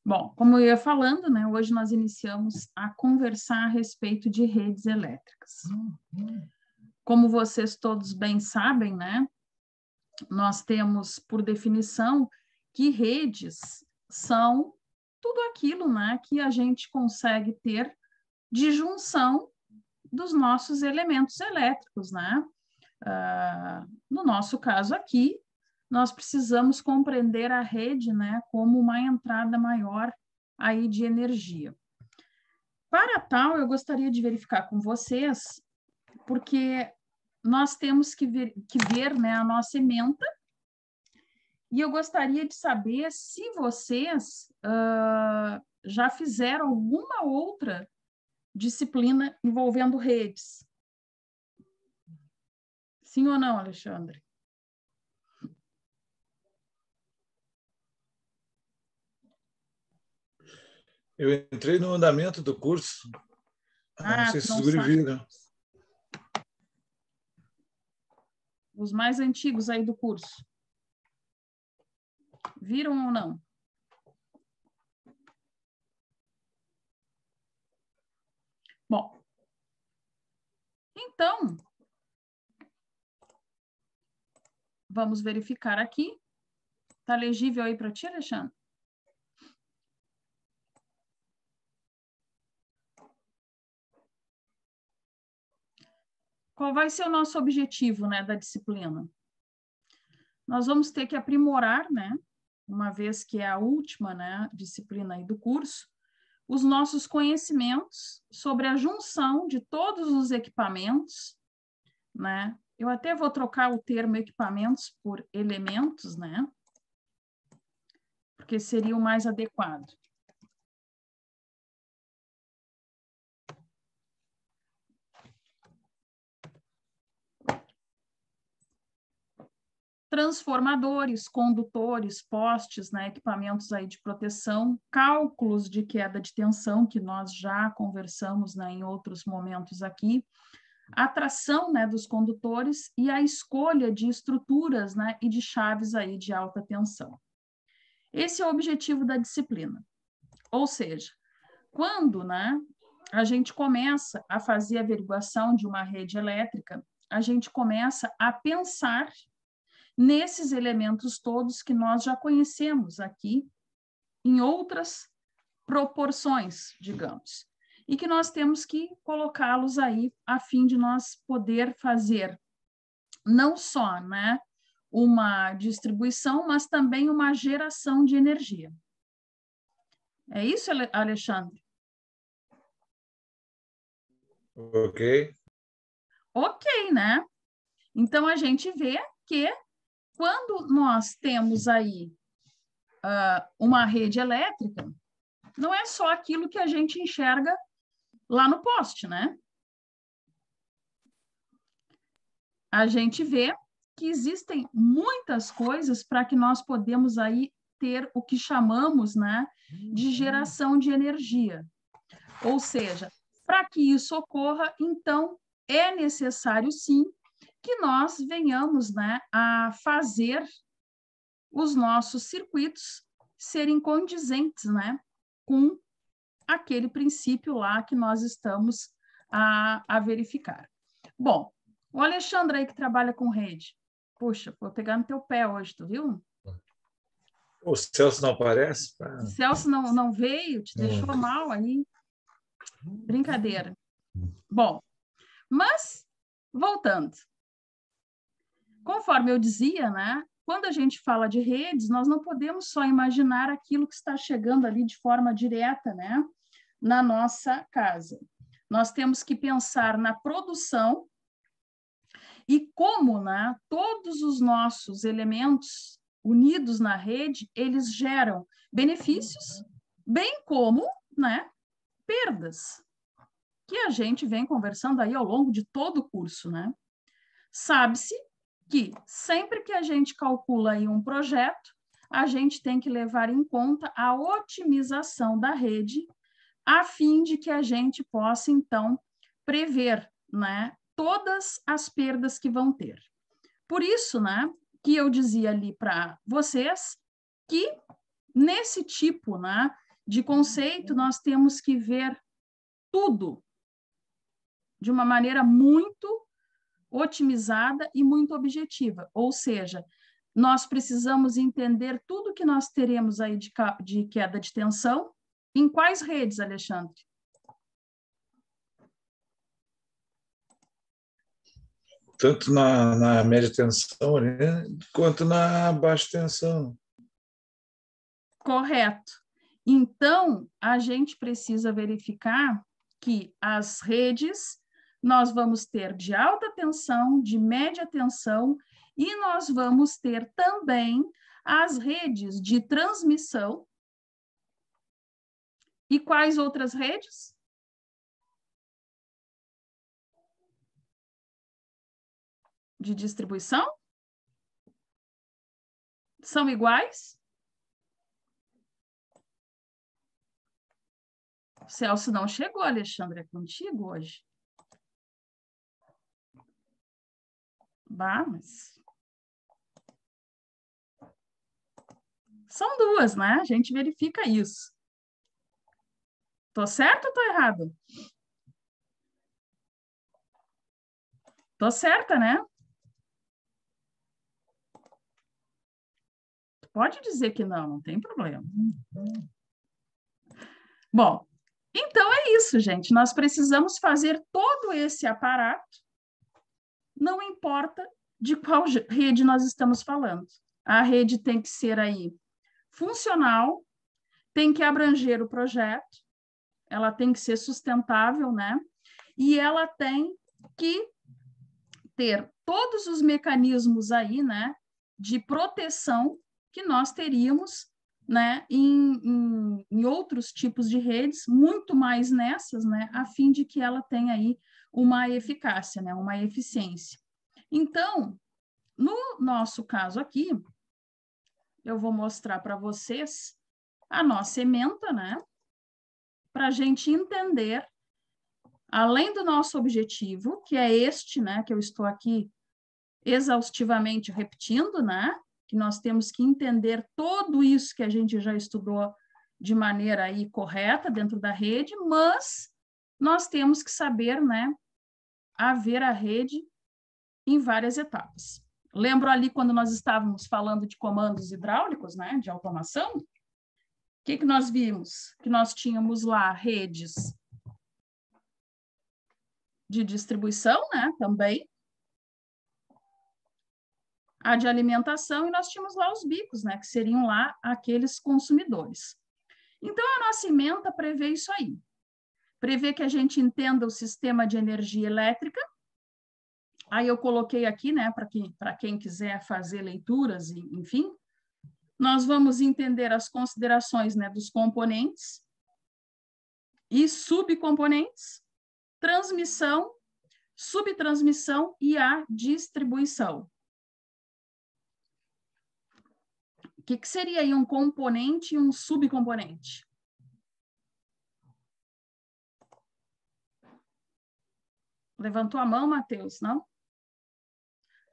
Bom, como eu ia falando, né, hoje nós iniciamos a conversar a respeito de redes elétricas. Como vocês todos bem sabem, né, nós temos, por definição, que redes são tudo aquilo, né, que a gente consegue ter de junção dos nossos elementos elétricos, né? No nosso caso aqui, nós precisamos compreender a rede, né, como uma entrada maior aí de energia. Para tal, eu gostaria de verificar com vocês, porque nós temos que ver, né, a nossa ementa, e eu gostaria de saber se vocês já fizeram alguma outra disciplina envolvendo redes. Sim ou não, Alexandre? Eu entrei no andamento do curso. Não sei se os guri viram. Os mais antigos aí do curso. Viram ou não? Bom, então, vamos verificar aqui. Está legível aí para ti, Alexandre? Qual vai ser o nosso objetivo, né, da disciplina? Nós vamos ter que aprimorar, né, uma vez que é a última, né, disciplina aí do curso, os nossos conhecimentos sobre a junção de todos os equipamentos, né? Eu até vou trocar o termo equipamentos por elementos, né? Porque seria o mais adequado. Transformadores, condutores, postes, né, equipamentos aí de proteção, cálculos de queda de tensão, que nós já conversamos, né, em outros momentos aqui, a tração, né, dos condutores e a escolha de estruturas, né, e de chaves aí de alta tensão. Esse é o objetivo da disciplina. Ou seja, quando, né, a gente começa a fazer a averiguação de uma rede elétrica, a gente começa a pensar nesses elementos todos que nós já conhecemos aqui, em outras proporções, digamos, e que nós temos que colocá-los aí a fim de nós poder fazer não só, né, uma distribuição, mas também uma geração de energia. É isso, Alexandre? Ok. Ok, né? Então, a gente vê que quando nós temos aí uma rede elétrica, não é só aquilo que a gente enxerga lá no poste, né? A gente vê que existem muitas coisas para que nós podemos aí ter o que chamamos, né, de geração de energia. Ou seja, para que isso ocorra, então, é necessário, sim, que nós venhamos, né, a fazer os nossos circuitos serem condizentes, né, com aquele princípio lá que nós estamos a verificar. Bom, o Alexandre aí que trabalha com rede, puxa, vou pegar no teu pé hoje, tu viu? O Celso não aparece? O Celso não veio, te deixou mal aí. Brincadeira. Bom, mas, voltando. Conforme eu dizia, né, quando a gente fala de redes, nós não podemos só imaginar aquilo que está chegando ali de forma direta, né, na nossa casa. Nós temos que pensar na produção e como, né, todos os nossos elementos unidos na rede, eles geram benefícios, bem como, né, perdas, que a gente vem conversando aí ao longo de todo o curso, né? Sabe-se que sempre que a gente calcula aí um projeto, a gente tem que levar em conta a otimização da rede, a fim de que a gente possa, então, prever, né, todas as perdas que vão ter. Por isso, né, que eu dizia ali para vocês que nesse tipo, né, De conceito, nós temos que ver tudo de uma maneira muito otimizada e muito objetiva. Ou seja, nós precisamos entender tudo que nós teremos aí de queda de tensão. Em quais redes, Alexandre? Tanto na média tensão, né, quanto na baixa tensão. Correto. Então, a gente precisa verificar que as redes nós vamos ter de alta tensão, de média tensão, e nós vamos ter também as redes de transmissão. E quais outras redes? De distribuição? São iguais? O Celso não chegou, Alexandre, é contigo hoje. Bah, mas... São duas, né? A gente verifica isso. Tô certo ou tô errado? Tô certa, né? Pode dizer que não, não tem problema. Bom, então é isso, gente. Nós precisamos fazer todo esse aparato, não importa de qual rede nós estamos falando. A rede tem que ser aí funcional, tem que abranger o projeto, ela tem que ser sustentável, né? E ela tem que ter todos os mecanismos aí, né, de proteção que nós teríamos, né, em outros tipos de redes, muito mais nessas, né, a fim de que ela tenha aí uma eficácia, né, uma eficiência. Então, no nosso caso aqui, eu vou mostrar para vocês a nossa ementa, né, para a gente entender, além do nosso objetivo, que é este, né, que eu estou aqui exaustivamente repetindo, né, que nós temos que entender tudo isso que a gente já estudou de maneira aí correta dentro da rede, mas nós temos que saber, né, haver a rede em várias etapas. Lembro ali quando nós estávamos falando de comandos hidráulicos, né, de automação, o que nós vimos? Que nós tínhamos lá redes de distribuição, né, também, a de alimentação, e nós tínhamos lá os bicos, né, que seriam lá aqueles consumidores. Então, a nossa ementa prevê isso aí. Prevê que a gente entenda o sistema de energia elétrica. Aí eu coloquei aqui, né, para quem quiser fazer leituras, enfim. Nós vamos entender as considerações, né, dos componentes e subcomponentes, transmissão, subtransmissão e a distribuição. O que seria aí um componente e um subcomponente? Levantou a mão, Matheus, não?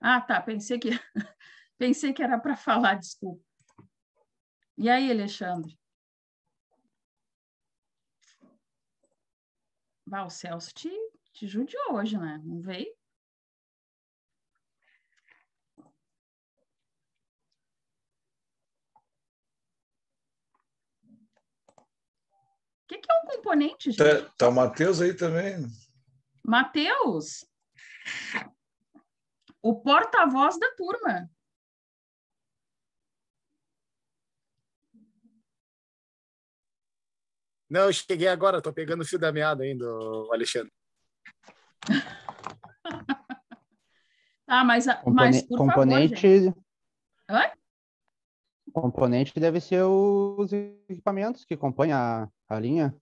Ah, tá, pensei que era para falar, desculpa. E aí, Alexandre? O Celso te judiou hoje, né? Não veio? O que é um componente, gente? Tá o Matheus aí também? Matheus, o porta-voz da turma. Não, eu cheguei agora, estou pegando o fio da meada ainda, Alexandre. Tá, mas por componente, favor, gente. Oi? Componente deve ser os equipamentos que compõem a linha.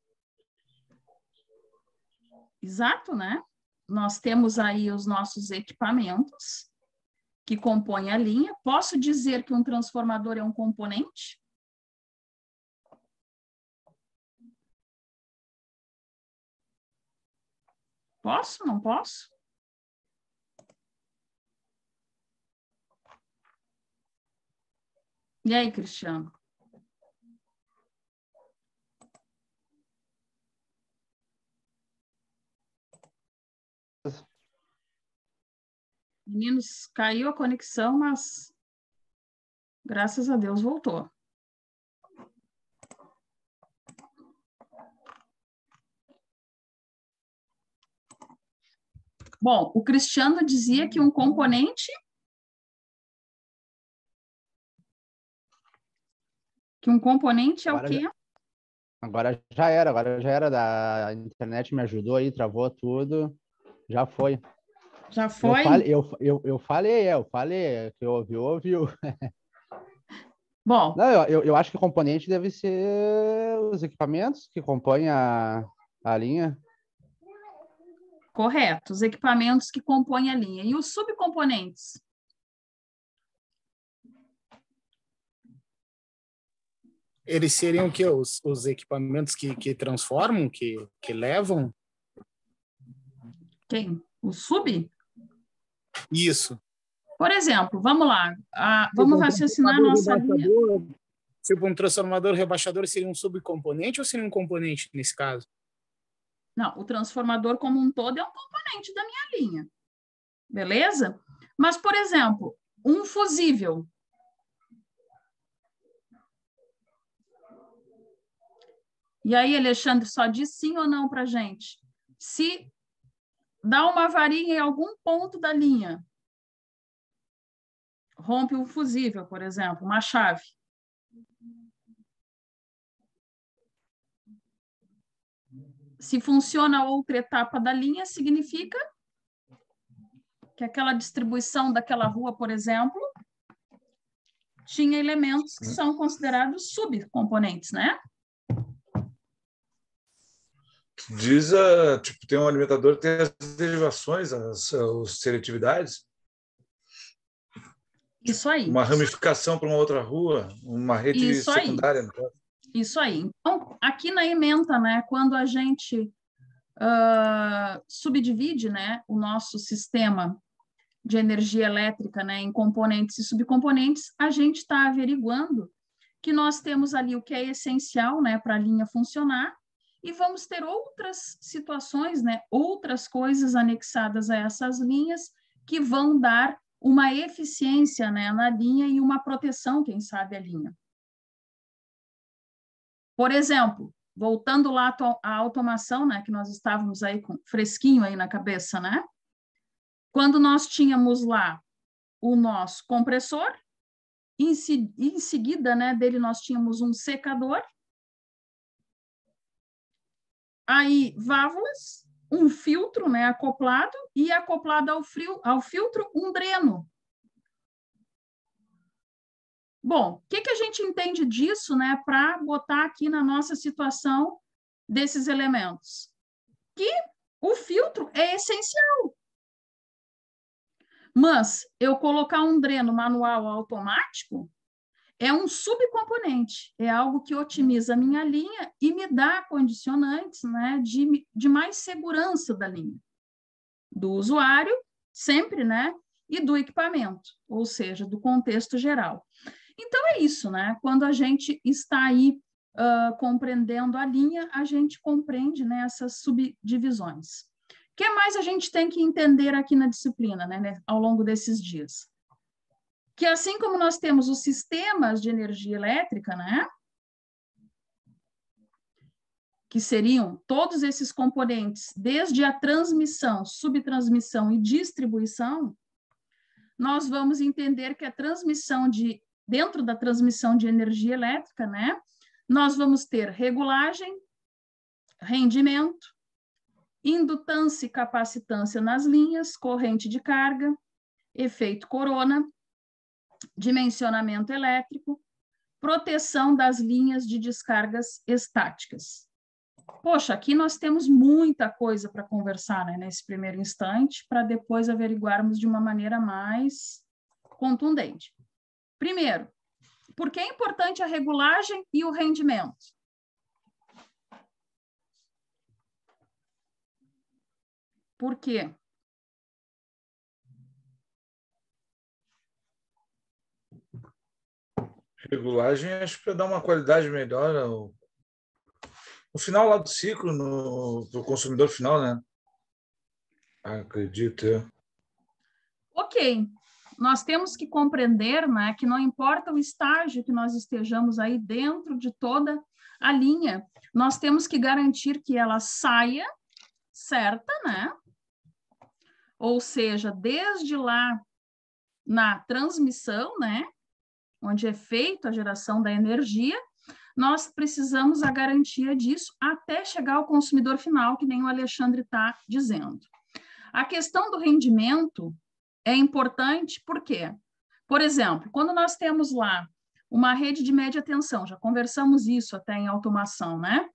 Exato, né? Nós temos aí os nossos equipamentos que compõem a linha. Posso dizer que um transformador é um componente? Posso? Não posso? E aí, Cristiano? Meninos, caiu a conexão, mas graças a Deus voltou. Bom, o Cristiano dizia que um componente... Que um componente é o quê? Agora já era. Da internet me ajudou aí, travou tudo. Já foi. Já foi? Eu falei. Que ouviu. Bom. Não, eu acho que componente deve ser os equipamentos que compõem a linha. Correto, os equipamentos que compõem a linha. E os subcomponentes? Eles seriam o quê? Os equipamentos que transformam, que levam? Quem? O sub? Isso. Por exemplo, vamos lá. Vamos raciocinar a nossa linha. Tipo, um transformador rebaixador seria um subcomponente ou seria um componente nesse caso? Não, o transformador como um todo é um componente da minha linha. Beleza? Mas, por exemplo, um fusível. E aí, Alexandre, só diz sim ou não para a gente. Se dá uma varinha em algum ponto da linha, rompe um fusível, por exemplo, uma chave. Se funciona outra etapa da linha, significa que aquela distribuição daquela rua, por exemplo, tinha elementos que são considerados subcomponentes, né? Diz, tipo, tem um alimentador que tem as derivações, as seletividades. Isso aí. Uma ramificação para uma outra rua, uma rede Isso secundária. Aí. Isso aí. Então, aqui na ementa, né, quando a gente subdivide, né, o nosso sistema de energia elétrica, né, em componentes e subcomponentes, a gente está averiguando que nós temos ali o que é essencial, né, para a linha funcionar, e vamos ter outras situações, né, outras coisas anexadas a essas linhas que vão dar uma eficiência, né, na linha e uma proteção, quem sabe, à linha. Por exemplo, voltando lá à automação, né, que nós estávamos aí com fresquinho aí na cabeça, né? Quando nós tínhamos lá o nosso compressor, em seguida, né, dele nós tínhamos um secador, aí válvulas, um filtro, né, acoplado, e acoplado ao filtro um dreno. Bom, o que a gente entende disso, né, para botar aqui na nossa situação desses elementos? Que o filtro é essencial. Mas eu colocar um dreno manual automático é um subcomponente, é algo que otimiza a minha linha e me dá condicionantes, né, de mais segurança da linha, do usuário, sempre, né, e do equipamento, ou seja, do contexto geral. Então, é isso, né? Quando a gente está aí compreendendo a linha, a gente compreende, né, essas subdivisões. O que mais a gente tem que entender aqui na disciplina, né, ao longo desses dias? Que assim como nós temos os sistemas de energia elétrica, né, que seriam todos esses componentes, desde a transmissão, subtransmissão e distribuição, nós vamos entender que a transmissão dentro da transmissão de energia elétrica, né, nós vamos ter regulagem, rendimento, indutância e capacitância nas linhas, corrente de carga, efeito corona, dimensionamento elétrico, proteção das linhas de descargas estáticas. Poxa, aqui nós temos muita coisa para conversar, né, nesse primeiro instante, para depois averiguarmos de uma maneira mais contundente. Primeiro, por que é importante a regulagem e o rendimento? Por quê? Regulagem, acho que para dar uma qualidade melhor no final lá do ciclo, para o consumidor final, né? Acredito eu. Ok, nós temos que compreender, né, que não importa o estágio que nós estejamos aí dentro de toda a linha, nós temos que garantir que ela saia certa, né? Ou seja, desde lá na transmissão, né, onde é feita a geração da energia, nós precisamos a garantia disso até chegar ao consumidor final, que nem o Alexandre está dizendo. A questão do rendimento é importante porque, por exemplo, quando nós temos lá uma rede de média tensão, já conversamos isso até em automação, né?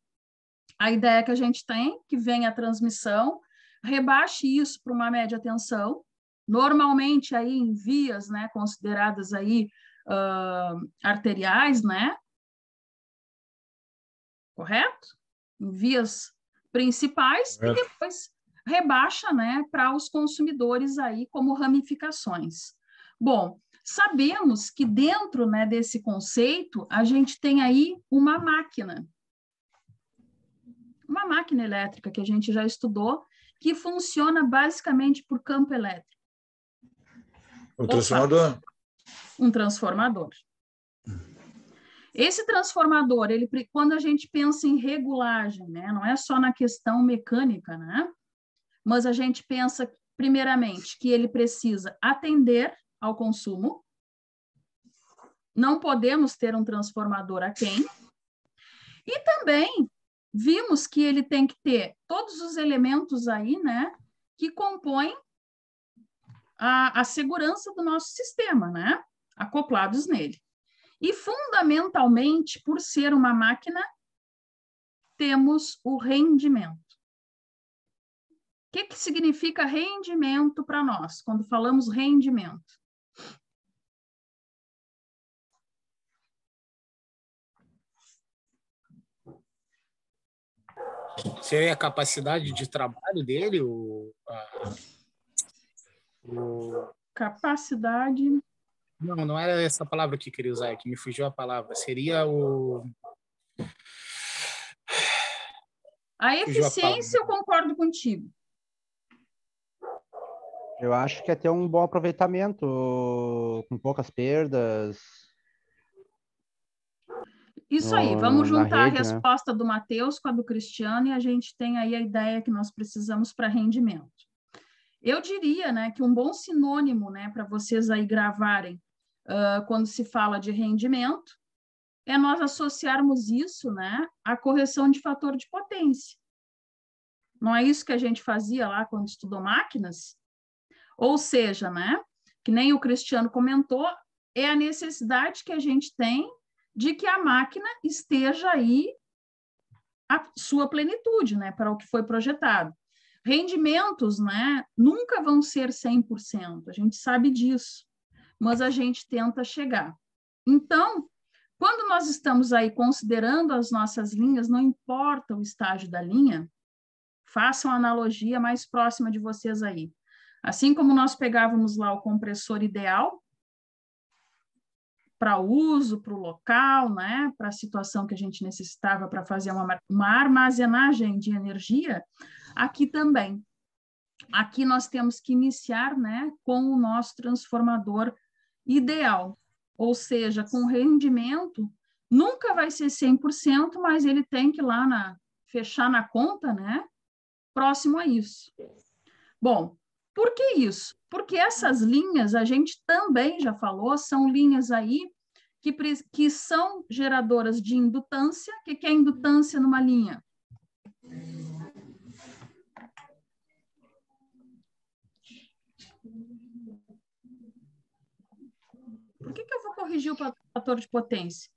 A ideia que a gente tem, que vem a transmissão, rebaixe isso para uma média tensão, normalmente aí em vias, né, consideradas aí arteriais, né? Correto? Em vias principais, e depois rebaixa, né, para os consumidores aí como ramificações. Bom, sabemos que dentro, né, desse conceito, a gente tem aí uma máquina elétrica que a gente já estudou, que funciona basicamente por campo elétrico. Um transformador. Um transformador. Esse transformador, ele, quando a gente pensa em regulagem, né, não é só na questão mecânica, né, mas a gente pensa, primeiramente, que ele precisa atender ao consumo, não podemos ter um transformador aquém, e também vimos que ele tem que ter todos os elementos aí, né, que compõem a segurança do nosso sistema, né, acoplados nele. E, fundamentalmente, por ser uma máquina, temos o rendimento. O que significa rendimento para nós, quando falamos rendimento? Seria a capacidade de trabalho dele? Capacidade... Não era essa palavra que eu queria usar, que me fugiu a palavra. Seria o... A eficiência, eu concordo contigo. Eu acho que é ter um bom aproveitamento, com poucas perdas. Isso aí, vamos juntar rede, a resposta, né, do Matheus com a do Cristiano, e a gente tem aí a ideia que nós precisamos para rendimento. Eu diria, né, que um bom sinônimo, né, para vocês aí gravarem quando se fala de rendimento é nós associarmos isso, né, à correção de fator de potência. Não é isso que a gente fazia lá quando estudou máquinas? Ou seja, né, que nem o Cristiano comentou, é a necessidade que a gente tem de que a máquina esteja aí a sua plenitude, né, para o que foi projetado. Rendimentos, né, nunca vão ser 100%, a gente sabe disso, mas a gente tenta chegar. Então, quando nós estamos aí considerando as nossas linhas, não importa o estágio da linha, façam a analogia mais próxima de vocês aí. Assim como nós pegávamos lá o compressor ideal para uso, para o local, né, para a situação que a gente necessitava para fazer uma armazenagem de energia, aqui também. Aqui nós temos que iniciar, né, com o nosso transformador ideal, ou seja, com rendimento, nunca vai ser 100%, mas ele tem que ir lá fechar na conta, né, próximo a isso. Bom, por que isso? Porque essas linhas, a gente também já falou, são linhas aí que são geradoras de indutância. O que é indutância numa linha? Por que eu vou corrigir o fator de potência?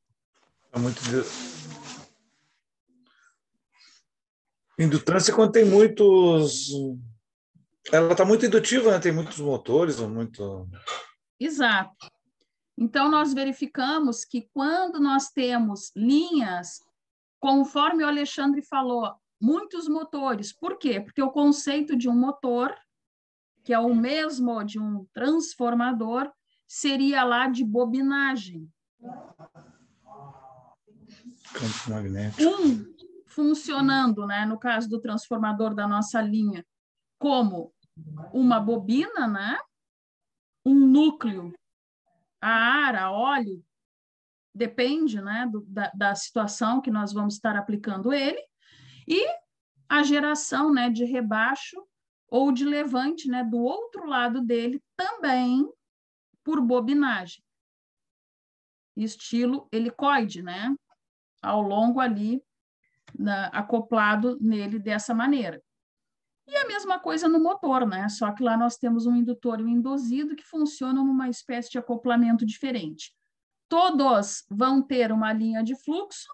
É muito... Indutância quando tem muitos... Ela está muito indutiva, né? Tem muitos motores, muito... Exato. Então, nós verificamos que quando nós temos linhas, conforme o Alexandre falou, muitos motores. Por quê? Porque o conceito de um motor, que é o mesmo de um transformador, seria lá de bobinagem. Campo magnético. Funcionando, né, no caso do transformador da nossa linha, como uma bobina, né? um núcleo a ar, a óleo, depende, né, da situação que nós vamos estar aplicando ele, e a geração, né, de rebaixo ou de levante, né, do outro lado dele, também por bobinagem, estilo helicoide, né, ao longo ali, acoplado nele dessa maneira. E a mesma coisa no motor, né, só que lá nós temos um indutor e um indosido que funcionam numa espécie de acoplamento diferente. Todos vão ter uma linha de fluxo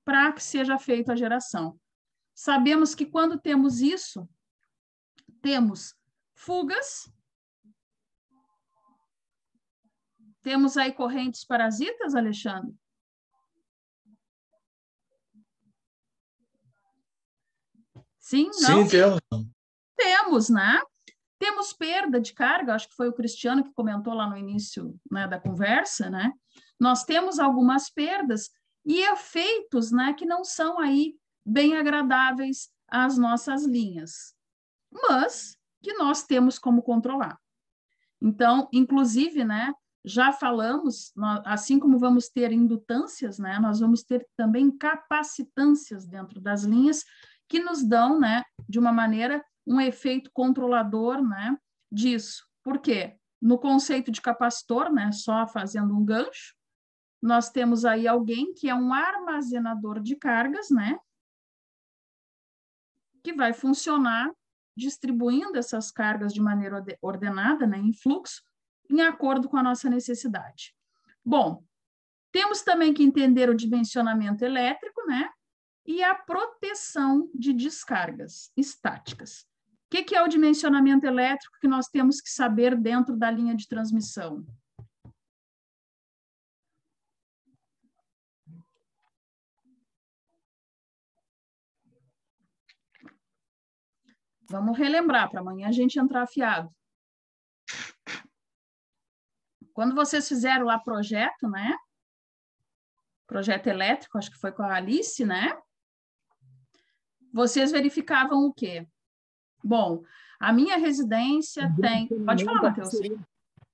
para que seja feita a geração. Sabemos que quando temos isso, temos fugas, temos aí correntes parasitas, Alexandre? Sim, não? Sim, temos. Temos, né? Temos perda de carga, acho que foi o Cristiano que comentou lá no início, né, da conversa, né? Nós temos algumas perdas e efeitos, né, que não são aí bem agradáveis às nossas linhas, mas que nós temos como controlar. Então, inclusive, né, já falamos, assim como vamos ter indutâncias, né, nós vamos ter também capacitâncias dentro das linhas que nos dão, né, de uma maneira, um efeito controlador, né, disso. Por quê? No conceito de capacitor, né, só fazendo um gancho, nós temos aí alguém que é um armazenador de cargas, né, que vai funcionar distribuindo essas cargas de maneira ordenada, né, em fluxo, em acordo com a nossa necessidade. Bom, temos também que entender o dimensionamento elétrico, né, e a proteção de descargas estáticas. O que é o dimensionamento elétrico que nós temos que saber dentro da linha de transmissão? Vamos relembrar, para amanhã a gente entrar afiado. Quando vocês fizeram lá projeto, né? Projeto elétrico, acho que foi com a Alice, né? Vocês verificavam o quê? Bom, a minha residência tem... Pode falar, Matheus.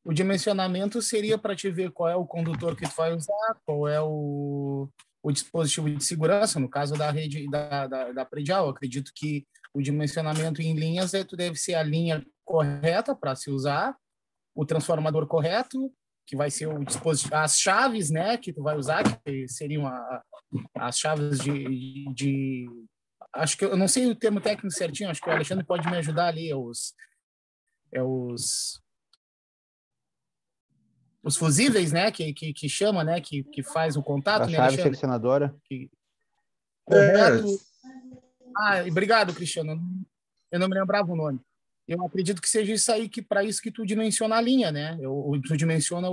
O dimensionamento seria para te ver qual é o condutor que tu vai usar, qual é o dispositivo de segurança, no caso da rede da predial. Eu acredito que o dimensionamento em linhas tu deve ser a linha correta para se usar, o transformador correto, que vai ser o dispositivo, as chaves, né, que tu vai usar, que seriam as chaves de acho que eu não sei o termo técnico certinho, acho que o Alexandre pode me ajudar ali, os fusíveis, né, que chama, né, que faz o contato, A né, chave Alexandre? seccionadora. Correto. Obrigado, Cristiano. Eu não me lembrava o nome. Eu acredito que seja isso aí, que para isso que tu dimensiona a linha, né? Tu dimensiona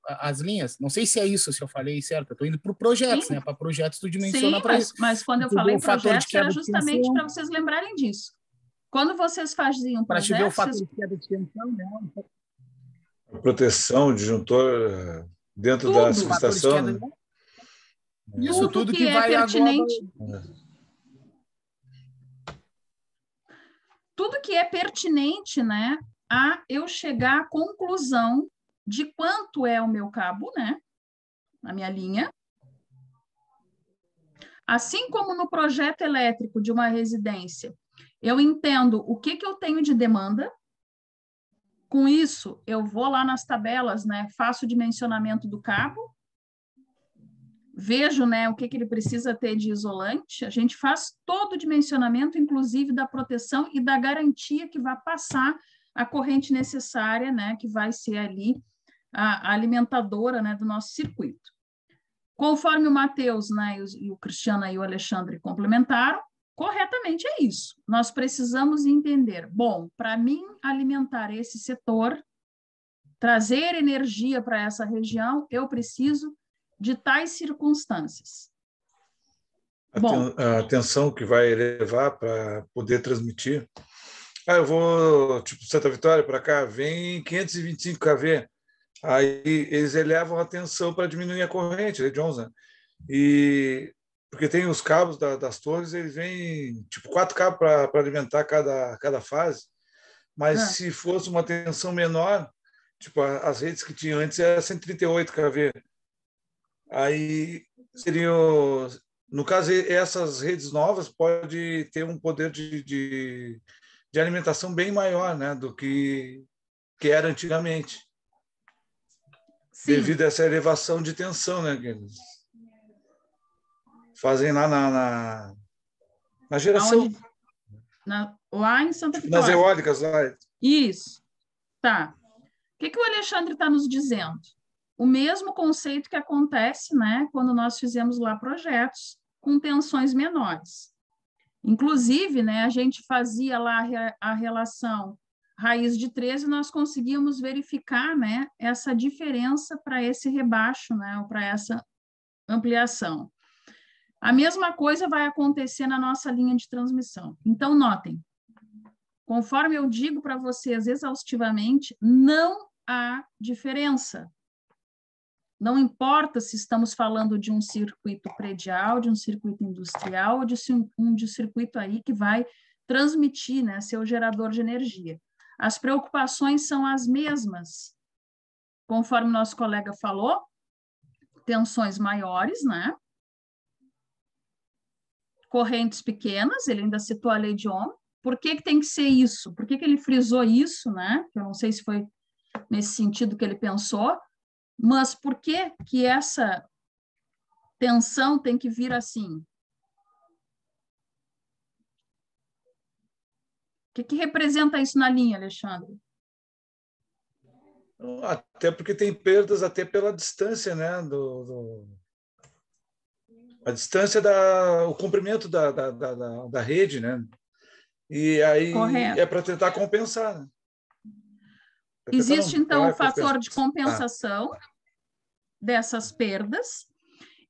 as linhas. Não sei se é isso, se eu falei certo. Eu estou indo para projetos, né? Para projetos tu dimensiona para isso. Mas quando eu falei projetos, era justamente para vocês lembrarem disso. Quando vocês faziam projetos... Para te ver o fator de queda de tensão, né? A proteção, disjuntor dentro da subestação. Né? Isso tudo que vai pertinente. Tudo que é pertinente, né, a eu chegar à conclusão de quanto é o meu cabo, né, na minha linha. Assim como no projeto elétrico de uma residência, eu entendo o que eu tenho de demanda. Com isso, eu vou lá nas tabelas, né, faço o dimensionamento do cabo, vejo, né, o que ele precisa ter de isolante, a gente faz todo o dimensionamento, inclusive da proteção e da garantia que vai passar a corrente necessária, né, que vai ser ali a alimentadora, né, do nosso circuito. Conforme o Matheus, né, e o Cristiano e o Alexandre complementaram, corretamente é isso. Nós precisamos entender, bom, para mim alimentar esse setor, trazer energia para essa região, eu preciso de tais circunstâncias. A tensão que vai levar para poder transmitir. Eu vou, tipo, Santa Vitória para cá, vem 525 kV. Aí eles elevam a tensão para diminuir a corrente, de 11. E porque tem os cabos das torres, eles vêm tipo 4 cabos para alimentar cada fase. Mas se fosse uma tensão menor, tipo, as redes que tinham antes era 138 kV. Aí seriam, no caso, essas redes novas pode ter um poder de alimentação bem maior, né, do que era antigamente. Sim. Devido a essa elevação de tensão, né, que eles fazem lá na geração. Aonde? Lá em Santa Tipo, nas Vitória. eólicas lá. Isso. Tá. O que o Alexandre está nos dizendo? O mesmo conceito que acontece, né, quando nós fizemos lá projetos com tensões menores. Inclusive, né, a gente fazia lá a relação raiz de 13 e nós conseguíamos verificar, né, essa diferença para esse rebaixo, né, ou para essa ampliação. A mesma coisa vai acontecer na nossa linha de transmissão. Então, notem, conforme eu digo para vocês exaustivamente, não há diferença. Não importa se estamos falando de um circuito predial, de um circuito industrial, ou de um circuito aí que vai transmitir, né, seu gerador de energia. As preocupações são as mesmas. Conforme nosso colega falou, tensões maiores, né? Correntes pequenas, ele ainda citou a lei de Ohm. Por que tem que ser isso? Por que ele frisou isso, né? Eu não sei se foi nesse sentido que ele pensou, mas por que essa tensão tem que vir assim? O que representa isso na linha, Alexandre? Até porque tem perdas até pela distância, né? A distância o comprimento da rede, né? E aí Correto. é para tentar compensar. Né? Existe, então, o fator de compensação dessas perdas,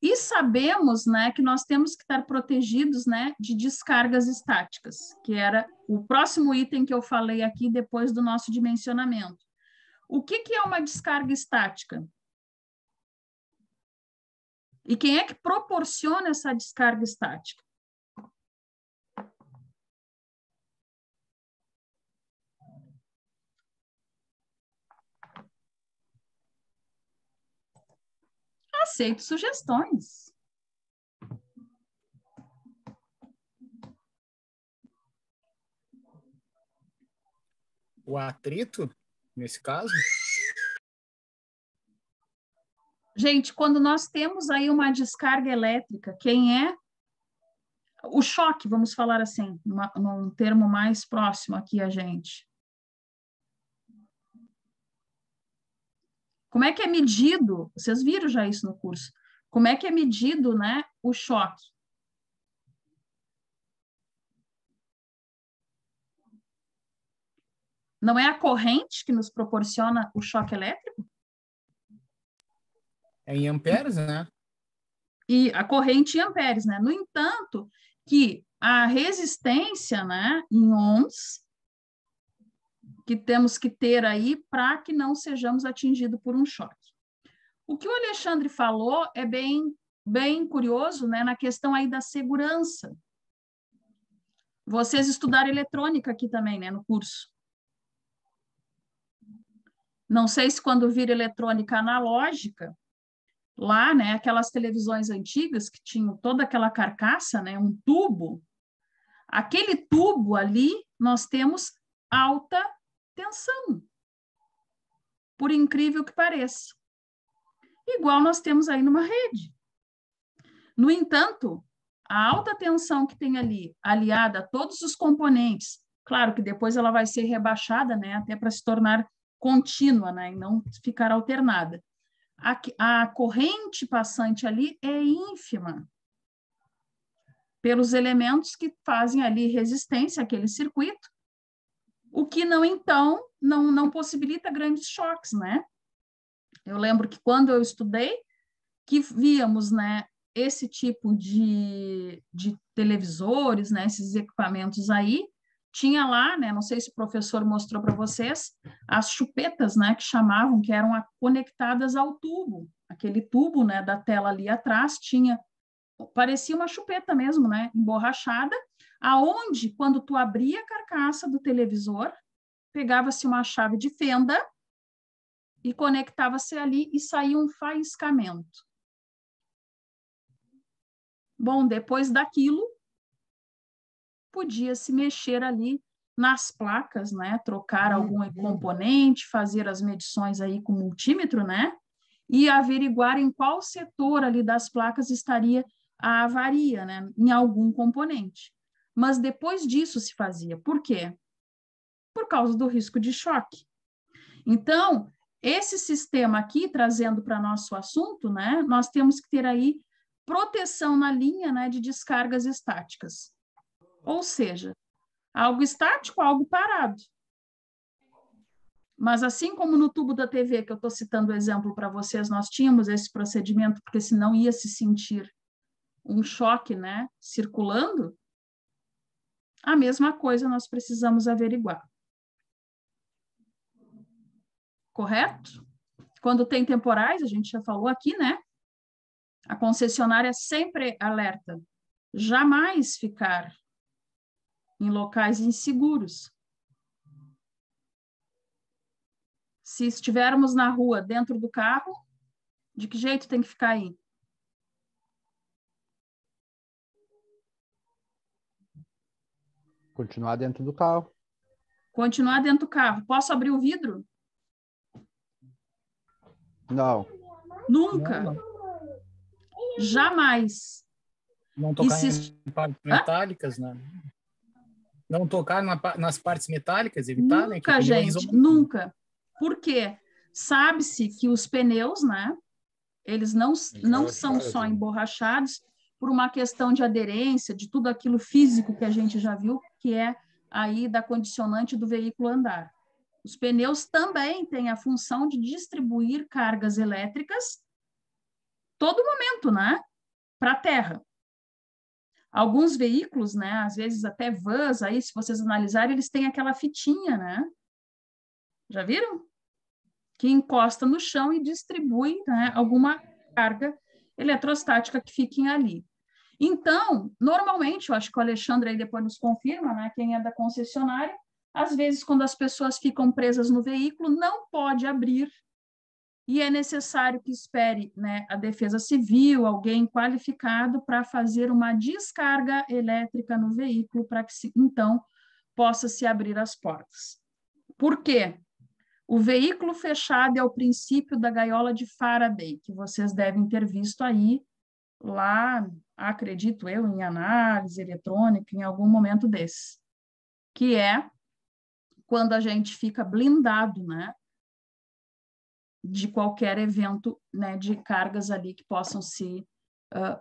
e sabemos, né, que nós temos que estar protegidos, né, de descargas estáticas, que era o próximo item que eu falei aqui depois do nosso dimensionamento. O que é uma descarga estática? E quem é que proporciona essa descarga estática? Aceito sugestões. O atrito, nesse caso? Gente, quando nós temos aí uma descarga elétrica, quem é? O choque, vamos falar assim, num termo mais próximo aqui a gente. Como é que é medido? Vocês viram já isso no curso. Como é que é medido, né, o choque? Não é a corrente que nos proporciona o choque elétrico? É em amperes, né? E a corrente em amperes, né? No entanto, que a resistência, né, em ohms, que temos que ter aí para que não sejamos atingidos por um choque. O que o Alexandre falou é bem curioso, né, na questão aí da segurança. Vocês estudaram eletrônica aqui também, né, no curso. Não sei se quando vira eletrônica analógica, lá, né, aquelas televisões antigas que tinham toda aquela carcaça, né, um tubo, aquele tubo ali, nós temos alta tensão, por incrível que pareça. Igual nós temos aí numa rede. No entanto, a alta tensão que tem ali, aliada a todos os componentes, claro que depois ela vai ser rebaixada, né, até para se tornar contínua, né, e não ficar alternada. A corrente passante ali é ínfima, pelos elementos que fazem ali resistência àquele circuito, o que não, então, não possibilita grandes choques, né? Eu lembro que quando eu estudei, que víamos, né, esse tipo de televisores, né, esses equipamentos aí, tinha lá, né, não sei se o professor mostrou para vocês, as chupetas, né, que chamavam, que eram conectadas ao tubo. Aquele tubo, né, da tela ali atrás tinha, parecia uma chupeta mesmo, né, emborrachada, aonde, quando tu abria a carcaça do televisor, pegava-se uma chave de fenda e conectava-se ali e saía um faiscamento. Bom, depois daquilo, podia se mexer ali nas placas, né? Trocar algum componente, fazer as medições aí com multímetro, né? E averiguar em qual setor ali das placas estaria a avaria, né? Em algum componente. Mas depois disso se fazia. Por quê? Por causa do risco de choque. Então, esse sistema aqui, trazendo para nosso assunto, né? Nós temos que ter aí proteção na linha, né, de descargas estáticas. Ou seja, algo estático, algo parado. Mas assim como no tubo da TV, que eu estou citando o exemplo para vocês, nós tínhamos esse procedimento, porque senão ia se sentir um choque, né, circulando, a mesma coisa nós precisamos averiguar. Correto? Quando tem temporais, a gente já falou aqui, né? A concessionária sempre alerta, jamais ficar em locais inseguros. Se estivermos na rua, dentro do carro, de que jeito tem que ficar aí? Continuar dentro do carro. Continuar dentro do carro. Posso abrir o vidro? Não. Nunca. Não. Jamais. Não tocar em partes metálicas, né? Não tocar nas partes metálicas, evitar, né? Nunca, gente, nunca. Por quê? Sabe-se que os pneus, né? Eles não são só emborrachados por uma questão de aderência, de tudo aquilo físico que a gente já viu, que é aí da condicionante do veículo andar. Os pneus também têm a função de distribuir cargas elétricas todo momento, né? Para a terra. Alguns veículos, né? Às vezes até vans, aí, se vocês analisarem, eles têm aquela fitinha, né? Já viram? Que encosta no chão e distribui, né, alguma carga eletrostática que fiquem ali. Então, normalmente, eu acho que o Alexandre aí depois nos confirma, né, quem é da concessionária, às vezes, quando as pessoas ficam presas no veículo, não pode abrir e é necessário que espere, né, a Defesa Civil, alguém qualificado para fazer uma descarga elétrica no veículo para que, então, possa se abrir as portas. Por quê? O veículo fechado é o princípio da gaiola de Faraday, que vocês devem ter visto aí, lá, acredito eu, em análise eletrônica, em algum momento desse, que é quando a gente fica blindado, né, de qualquer evento, né, de cargas ali que possam se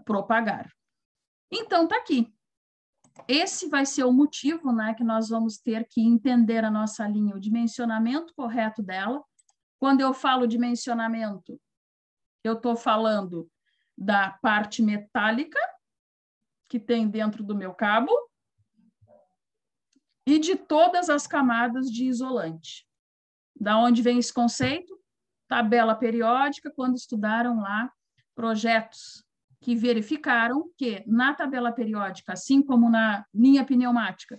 propagar. Então, tá aqui. Esse vai ser o motivo, né, que nós vamos ter que entender a nossa linha, o dimensionamento correto dela. Quando eu falo dimensionamento, eu estou falando da parte metálica que tem dentro do meu cabo e de todas as camadas de isolante. Da onde vem esse conceito? Tabela periódica, quando estudaram lá projetos que verificaram que na tabela periódica, assim como na linha pneumática,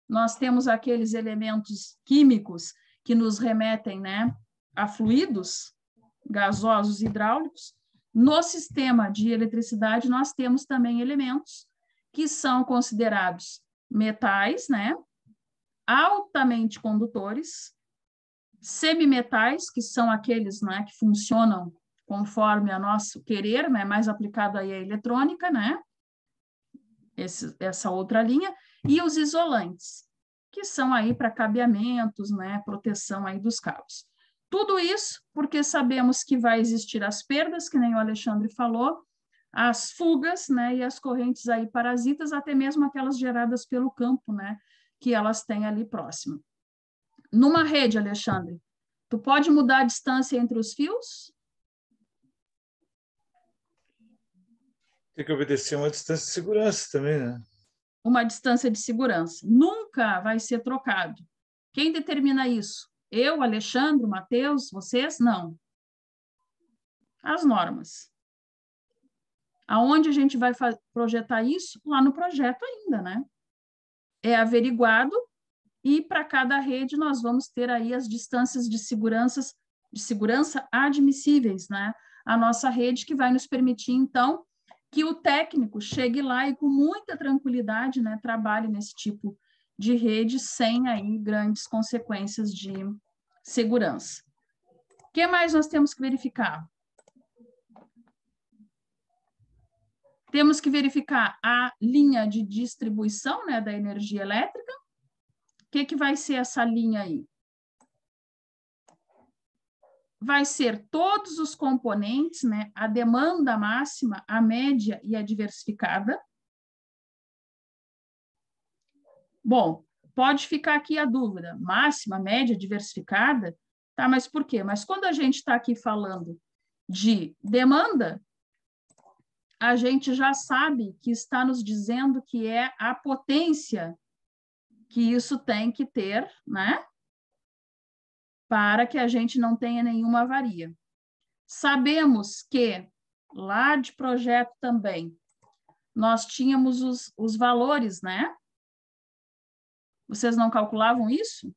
nós temos aqueles elementos químicos que nos remetem, né, a fluidos gasosos e hidráulicos. No sistema de eletricidade, nós temos também elementos que são considerados metais, né, altamente condutores, semimetais, que são aqueles, né, que funcionam conforme a nosso querer, né, mais aplicado aí à eletrônica, né, essa outra linha, e os isolantes, que são aí para cabeamentos, né, proteção aí dos cabos. Tudo isso porque sabemos que vai existir as perdas, que nem o Alexandre falou, as fugas, né, e as correntes aí parasitas, até mesmo aquelas geradas pelo campo, né, que elas têm ali próximo. Numa rede, Alexandre, tu pode mudar a distância entre os fios? Tem que obedecer uma distância de segurança também, né? Uma distância de segurança. Nunca vai ser trocado. Quem determina isso? Eu, Alexandre, Matheus, vocês? Não. As normas. Aonde a gente vai projetar isso? Lá no projeto ainda, né? É averiguado e para cada rede nós vamos ter aí as distâncias de segurança de segurança admissíveis, né? A nossa rede, que vai nos permitir, então, que o técnico chegue lá e com muita tranquilidade, né, trabalhe nesse tipo de rede sem aí grandes consequências de segurança. O que mais nós temos que verificar? Temos que verificar a linha de distribuição, né, da energia elétrica. O que vai ser essa linha aí? Vai ser todos os componentes, né, a demanda máxima, a média e a diversificada. Bom, pode ficar aqui a dúvida, máxima, média, diversificada, tá? Mas por quê? Mas quando a gente está aqui falando de demanda, a gente já sabe que está nos dizendo que é a potência que isso tem que ter, né? Para que a gente não tenha nenhuma avaria. Sabemos que, lá de projeto também, nós tínhamos os valores, né? Vocês não calculavam isso?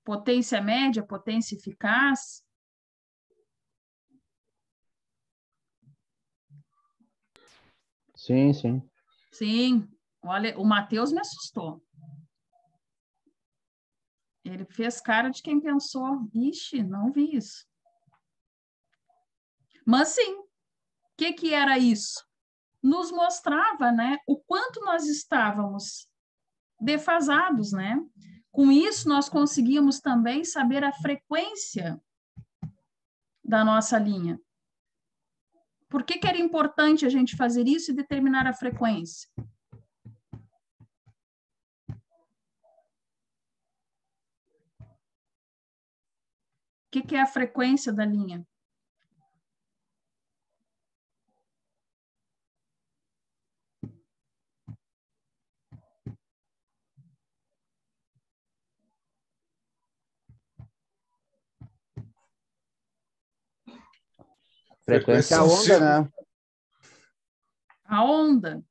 Potência média, potência eficaz. Sim, sim. Sim. Olha, o Matheus me assustou. Ele fez cara de quem pensou, ixi, não vi isso. Mas sim, o que era isso? Nos mostrava, né, o quanto nós estávamos defasados, né? Com isso, nós conseguíamos também saber a frequência da nossa linha. Por que era importante a gente fazer isso e determinar a frequência? O que é a frequência da linha? Frequência é a onda, né? A onda.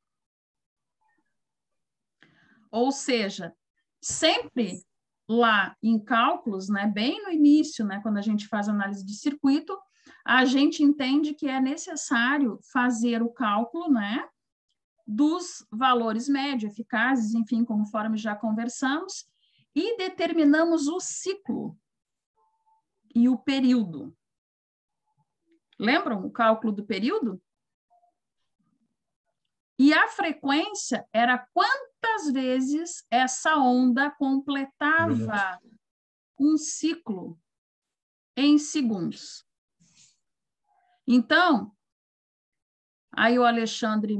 Ou seja, sempre lá em cálculos, né, bem no início, né, quando a gente faz análise de circuito, a gente entende que é necessário fazer o cálculo, né, dos valores médios, eficazes, enfim, conforme já conversamos, e determinamos o ciclo e o período. Lembram o cálculo do período? E a frequência era quantas vezes essa onda completava um ciclo em segundos. Então, aí o Alexandre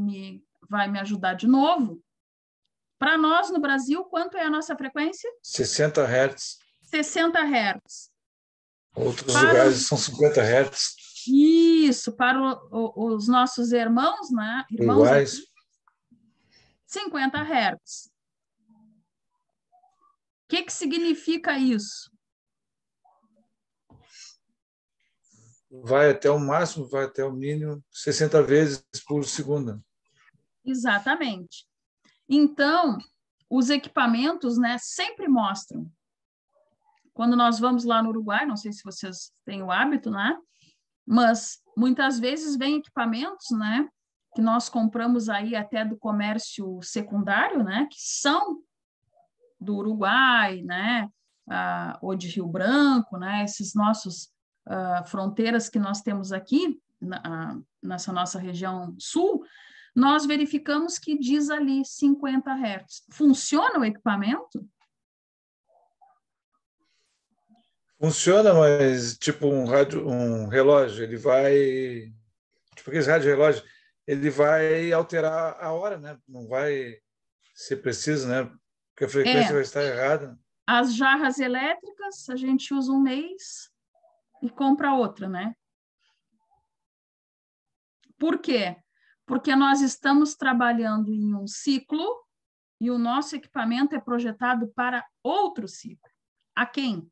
vai me ajudar de novo. Para nós, no Brasil, quanto é a nossa frequência? 60 Hz. 60 Hz. Outros lugares são 50 Hz. Isso, para os nossos irmãos, né? Irmãos iguais. Aqui, 50 Hz. O que significa isso? Vai até o máximo, vai até o mínimo, 60 vezes por segundo. Exatamente. Então, os equipamentos, né, sempre mostram. Quando nós vamos lá no Uruguai, não sei se vocês têm o hábito, né? Mas muitas vezes vem equipamentos, né, que nós compramos aí até do comércio secundário, né, que são do Uruguai, né, ou de Rio Branco, né, esses nossos fronteiras que nós temos aqui, nessa nossa região sul, nós verificamos que diz ali 50 Hz. Funciona o equipamento? Funciona, mas tipo um relógio, ele vai, tipo aqueles rádio relógio, ele vai alterar a hora, né? Não vai ser preciso, né? Porque a frequência vai estar errada. As jarras elétricas, a gente usa um mês e compra outra, né? Por quê? Porque nós estamos trabalhando em um ciclo e o nosso equipamento é projetado para outro ciclo. A quem?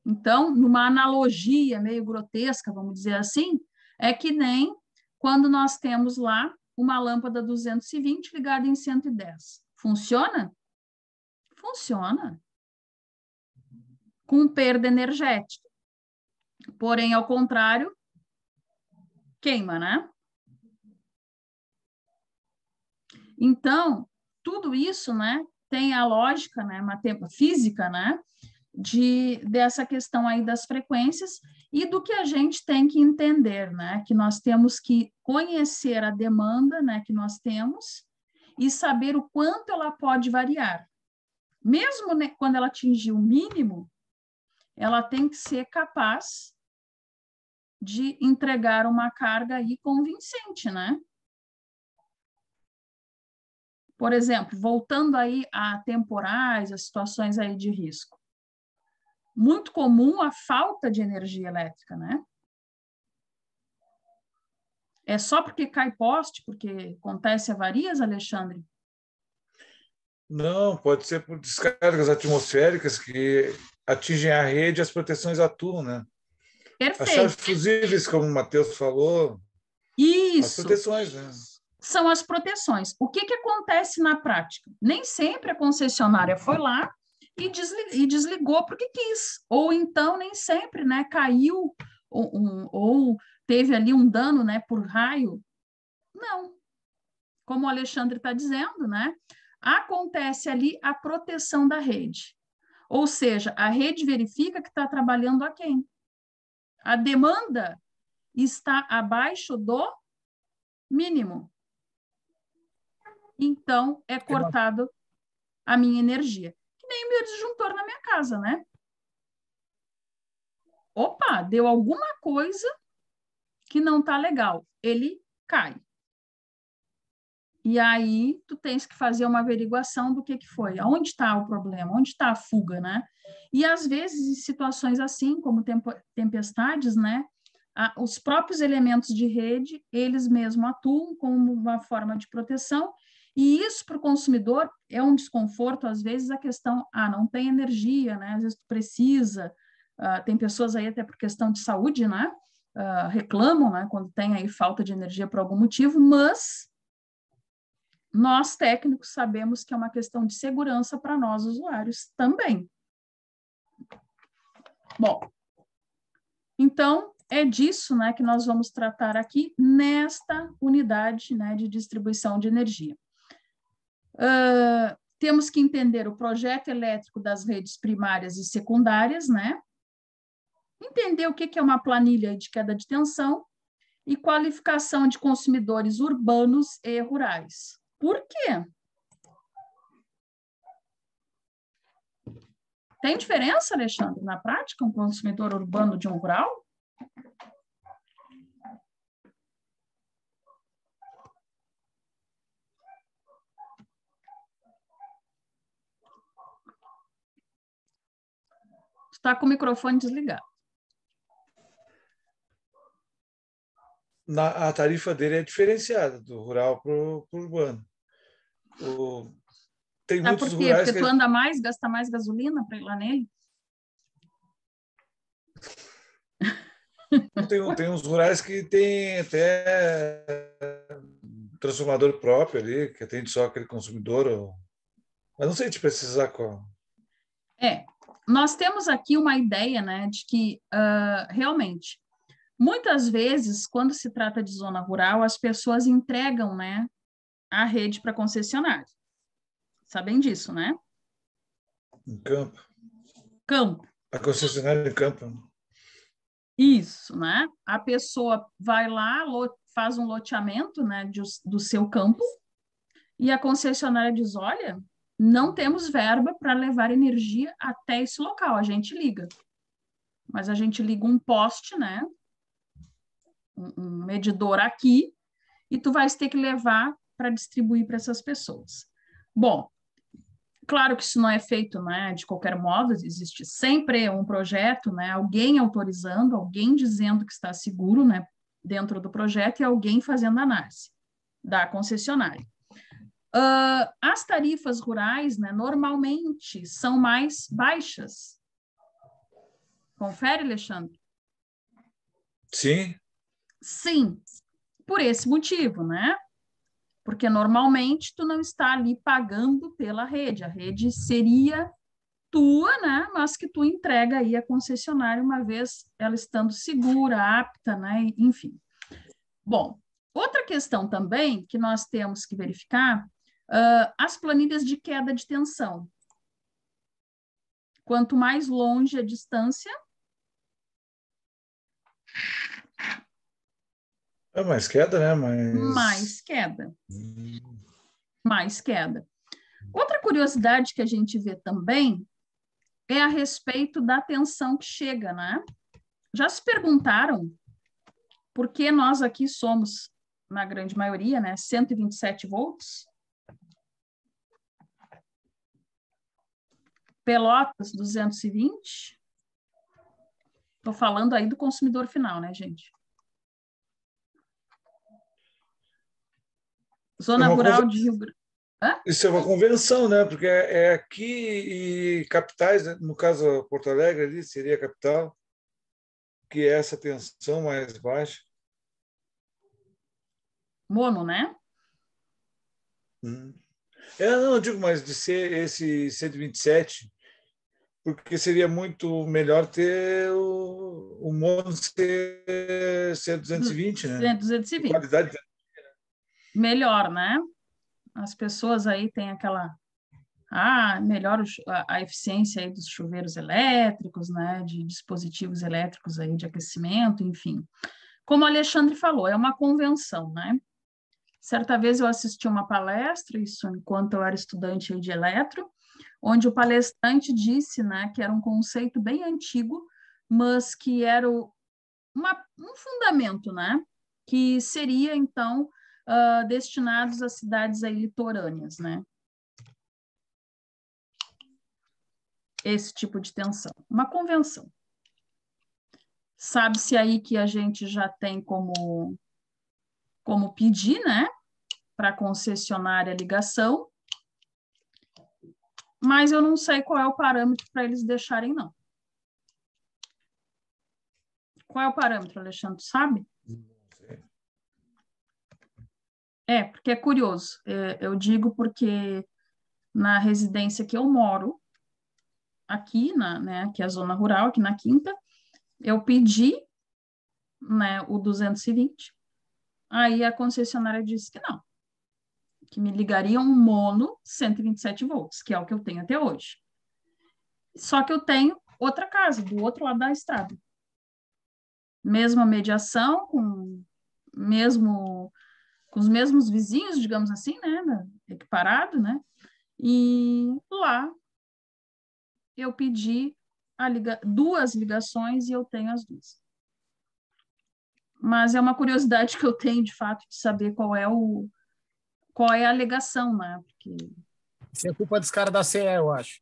Então, numa analogia meio grotesca, vamos dizer assim, é que nem quando nós temos lá uma lâmpada 220 ligada em 110. Funciona? Funciona. com perda energética. Porém, ao contrário, queima, né? Então, tudo isso, né, tem a lógica, né, física, né, dessa questão aí das frequências e do que a gente tem que entender, né, que nós temos que conhecer a demanda, né, que nós temos e saber o quanto ela pode variar. Mesmo, né, quando ela atingir o mínimo, ela tem que ser capaz de entregar uma carga aí convincente, né? Por exemplo, voltando aí a temporais, a situações aí de risco. Muito comum a falta de energia elétrica, né? É só porque cai poste, porque acontece avarias, Alexandre? Não, pode ser por descargas atmosféricas que atingem a rede e as proteções atuam, né? Perfeito. As chaves fusíveis, como o Matheus falou, as Isso. proteções, né? São as proteções. O que acontece na prática? Nem sempre a concessionária foi lá e desligou porque quis. Ou então, nem sempre, né, caiu ou teve ali um dano, né, por raio. Não. Como o Alexandre está dizendo, né, acontece ali a proteção da rede. Ou seja, a rede verifica que está trabalhando a quem? A demanda está abaixo do mínimo. Então, é cortado a minha energia. Que nem o meu disjuntor na minha casa, né? Opa, deu alguma coisa que não tá legal. Ele cai. E aí, tu tens que fazer uma averiguação do que foi. Onde está o problema? Onde está a fuga, né? E, às vezes, em situações assim, como tempestades, né? Os próprios elementos de rede, eles mesmos atuam como uma forma de proteção. E isso, para o consumidor, é um desconforto, às vezes, a questão, não tem energia, né? Às vezes tu precisa, tem pessoas aí até por questão de saúde, né? Reclamam, né? Quando tem aí falta de energia por algum motivo, mas nós, técnicos, sabemos que é uma questão de segurança para nós, usuários, também. Bom, então, é disso, né, que nós vamos tratar aqui nesta unidade, né, de distribuição de energia. Temos que entender o projeto elétrico das redes primárias e secundárias, né? Entender o que é uma planilha de queda de tensão e qualificação de consumidores urbanos e rurais. Por quê? Tem diferença, Alexandre, na prática, um consumidor urbano de um rural? Está com o microfone desligado. A tarifa dele é diferenciada do rural para o urbano. Tem muitos por quê? rurais Porque tu anda mais, gasta mais gasolina para ir lá nele? Tem uns rurais que tem até transformador próprio ali, que atende só aquele consumidor. Mas não sei te precisar qual. Nós temos aqui uma ideia, né, de que realmente, muitas vezes, quando se trata de zona rural, as pessoas entregam, né, a rede para concessionária. Sabem disso, né? Em campo. Campo. A concessionária em campo. Isso, né? A pessoa vai lá, faz um loteamento, né, do seu campo, e a concessionária diz, olha, não temos verba para levar energia até esse local, a gente liga. Mas a gente liga um poste, né? Um medidor aqui, e tu vais ter que levar para distribuir para essas pessoas. Bom, claro que isso não é feito, né, de qualquer modo, existe sempre um projeto, né, alguém autorizando, alguém dizendo que está seguro, né, dentro do projeto e alguém fazendo análise da concessionária. As tarifas rurais, né, normalmente são mais baixas. Confere, Alexandre? Sim. Sim, por esse motivo, né? Porque normalmente tu não está ali pagando pela rede, a rede seria tua, né? Mas que tu entrega aí a concessionária uma vez ela estando segura, apta, né? Enfim. Bom, outra questão também que nós temos que verificar, as planilhas de queda de tensão. Quanto mais longe a distância, É mais queda, né? mais queda. Mais queda. Outra curiosidade que a gente vê também é a respeito da tensão que chega, né? Já se perguntaram por que nós aqui somos, na grande maioria, né, 127 volts? Pelotas, 220. Estou falando aí do consumidor final, né, gente? Zona rural de Rio Grande. Isso é uma convenção, né? Porque é aqui e capitais, né? No caso, Porto Alegre ali seria a capital, que é essa tensão mais baixa. Mono, né? Não, eu digo, mas de ser esse 127, porque seria muito melhor ter o mono ser 220, né? 220. Qualidade. Melhor, né? As pessoas aí têm aquela... melhora a eficiência aí dos chuveiros elétricos, né? De dispositivos elétricos aí de aquecimento, enfim. Como o Alexandre falou, é uma convenção, né? Certa vez eu assisti uma palestra, isso enquanto eu era estudante aí de eletro, onde o palestrante disse, né, que era um conceito bem antigo, mas que era um fundamento, né, que seria, então, destinados a cidades aí litorâneas, né? Esse tipo de tensão. Uma convenção. Sabe-se aí que a gente já tem como pedir, né, para a concessionária a ligação, mas eu não sei qual é o parâmetro para eles deixarem, não. Qual é o parâmetro, Alexandre, sabe? Porque é curioso. Eu digo porque na residência que eu moro, aqui, né, que é a zona rural, aqui na Quinta, eu pedi, né, o 220, aí a concessionária disse que não, que me ligaria um mono 127 volts, que é o que eu tenho até hoje. Só que eu tenho outra casa, do outro lado da estrada. Mesma mediação, com os mesmos vizinhos, digamos assim, né, equiparado, né, e lá eu pedi duas ligações e eu tenho as duas. Mas é uma curiosidade que eu tenho, de fato, de saber qual é a alegação, né, porque... Isso é culpa dos caras da CE, eu acho.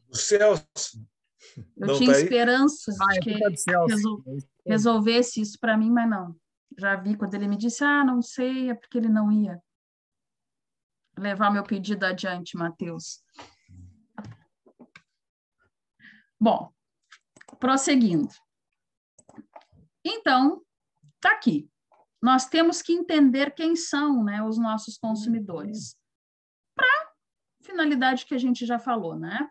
O Celso. Eu tinha esperança de que resolvesse isso para mim, mas não. Já vi quando ele me disse, não sei, é porque ele não ia levar meu pedido adiante, Matheus. Bom, prosseguindo. Então, tá aqui. Nós temos que entender quem são, né, os nossos consumidores. Para finalidade que a gente já falou, né?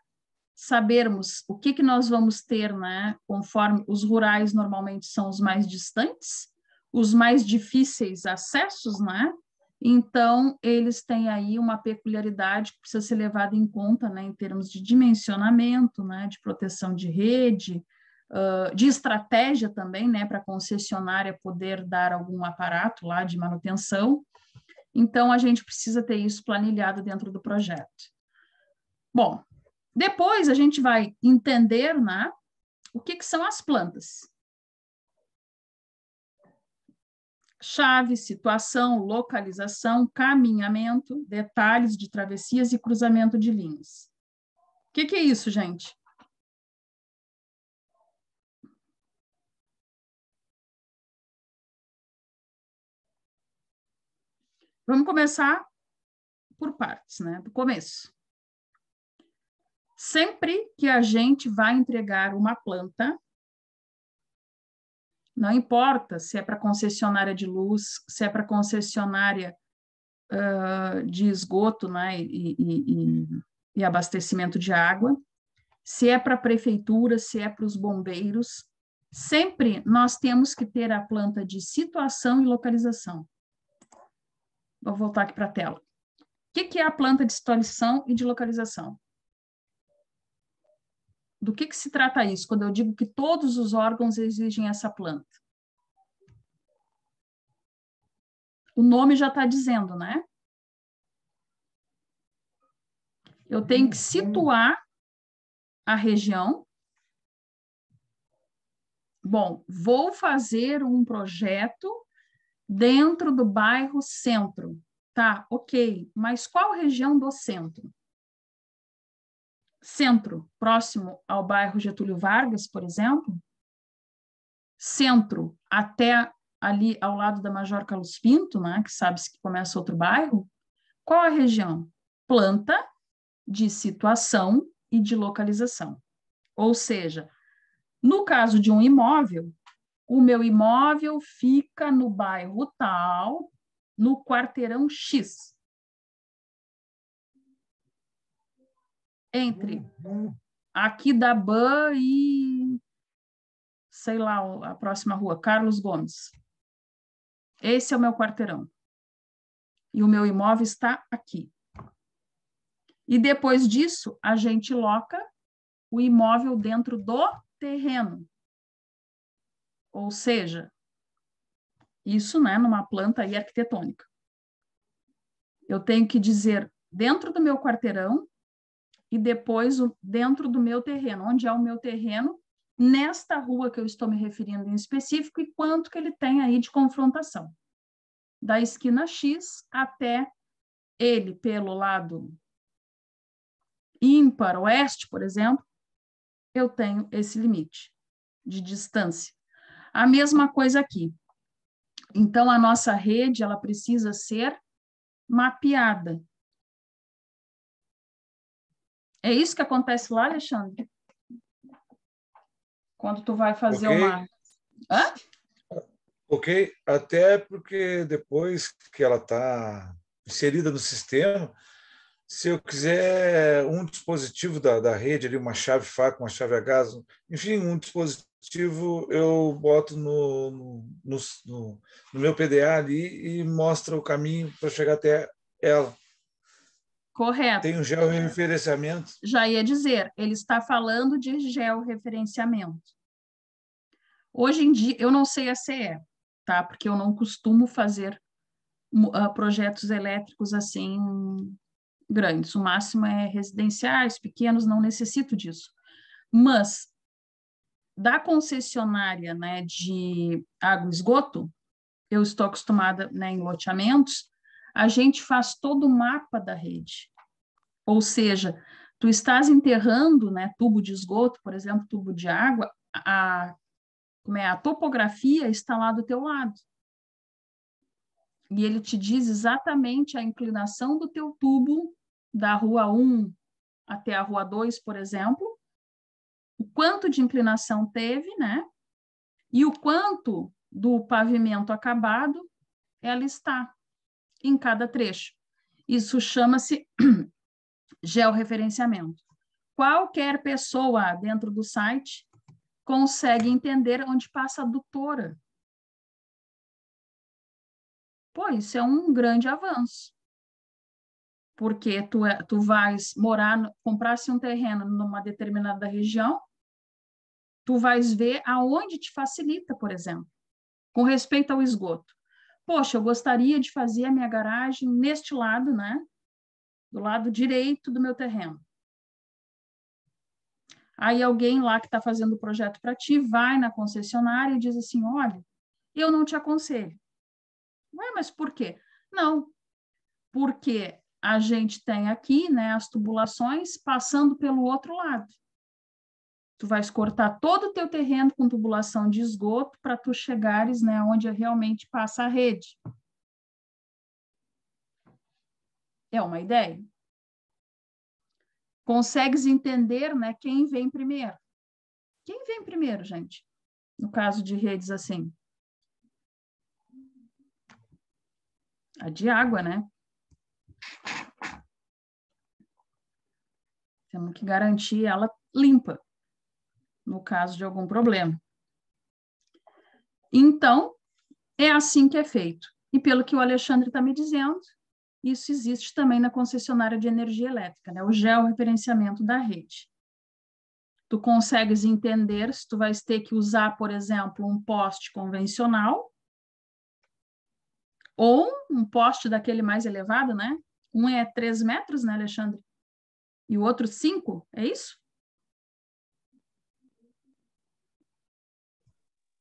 Sabermos o que nós vamos ter, né, conforme os rurais normalmente são os mais distantes, os mais difíceis acessos, né? Então, eles têm aí uma peculiaridade que precisa ser levada em conta, né, em termos de dimensionamento, né, de proteção de rede, de estratégia também, né, para a concessionária poder dar algum aparato lá de manutenção. Então, a gente precisa ter isso planilhado dentro do projeto. Bom, depois a gente vai entender, né, o que são as plantas. Chave, situação, localização, caminhamento, detalhes de travessias e cruzamento de linhas. O que é isso, gente? Vamos começar por partes, né, do começo. Sempre que a gente vai entregar uma planta, não importa se é para concessionária de luz, se é para concessionária de esgoto, né, e abastecimento de água, se é para a prefeitura, se é para os bombeiros, sempre nós temos que ter a planta de situação e localização. Vou voltar aqui para a tela. O que é a planta de situação e de localização? Do que se trata isso, quando eu digo que todos os órgãos exigem essa planta? O nome já está dizendo, né? Eu tenho que situar a região. Bom, vou fazer um projeto dentro do bairro Centro. Tá, ok. Mas qual região do centro? Centro, próximo ao bairro Getúlio Vargas, por exemplo? Centro, até ali ao lado da Major Carlos Pinto, né, que sabe-se que começa outro bairro? Qual a região? Planta de situação e de localização. Ou seja, no caso de um imóvel, o meu imóvel fica no bairro tal, no quarteirão X. Entre aqui da Ban e, sei lá, a próxima rua, Carlos Gomes. Esse é o meu quarteirão. E o meu imóvel está aqui. E depois disso, a gente loca o imóvel dentro do terreno. Ou seja, isso, né, numa planta aí arquitetônica. Eu tenho que dizer dentro do meu quarteirão e depois dentro do meu terreno, onde é o meu terreno, nesta rua que eu estou me referindo em específico e quanto que ele tem aí de confrontação. Da esquina X até ele pelo lado ímpar, oeste, por exemplo, eu tenho esse limite de distância. A mesma coisa aqui. Então, a nossa rede, ela precisa ser mapeada. É isso que acontece lá, Alexandre? Quando tu vai fazer uma... Hã? Ok, até porque depois que ela está inserida no sistema, se eu quiser um dispositivo da rede, ali, uma chave FAC, uma chave a gás, enfim, um dispositivo, eu boto no meu PDA ali e mostra o caminho para chegar até ela. Correto. Tem um georreferenciamento. Já ia dizer, ele está falando de georreferenciamento. Hoje em dia, eu não sei a CE, tá? Porque eu não costumo fazer projetos elétricos assim grandes. O máximo é residenciais, pequenos, não necessito disso. Mas da concessionária, né, de água e esgoto, eu estou acostumada, né, em loteamentos, a gente faz todo o mapa da rede. Ou seja, tu estás enterrando, né, tubo de esgoto, por exemplo, tubo de água, a topografia está lá do teu lado. E ele te diz exatamente a inclinação do teu tubo da rua 1 até a rua 2, por exemplo, o quanto de inclinação teve, né? E o quanto do pavimento acabado ela está em cada trecho. Isso chama-se georreferenciamento. Qualquer pessoa dentro do site consegue entender onde passa a adutora. Pô, isso é um grande avanço. Porque tu vais morar, comprasse um terreno numa determinada região, tu vais ver aonde te facilita, por exemplo, com respeito ao esgoto. Poxa, eu gostaria de fazer a minha garagem neste lado, né? Do lado direito do meu terreno. Aí alguém lá que está fazendo o projeto para ti vai na concessionária e diz assim, olha, eu não te aconselho. Ué, mas por quê? Não, porque a gente tem aqui, né, as tubulações passando pelo outro lado. Tu vais cortar todo o teu terreno com tubulação de esgoto para tu chegares, né, onde realmente passa a rede. É uma ideia? Consegues entender, né, quem vem primeiro? Quem vem primeiro, gente? No caso de redes assim. A de água, né? Temos que garantir ela limpa, no caso de algum problema. Então, é assim que é feito. E pelo que o Alexandre está me dizendo, isso existe também na concessionária de energia elétrica, né? O georreferenciamento da rede. Tu consegues entender se tu vais ter que usar, por exemplo, um poste convencional ou um poste daquele mais elevado, né? Um é 3 metros, né, Alexandre? E o outro 5, é isso?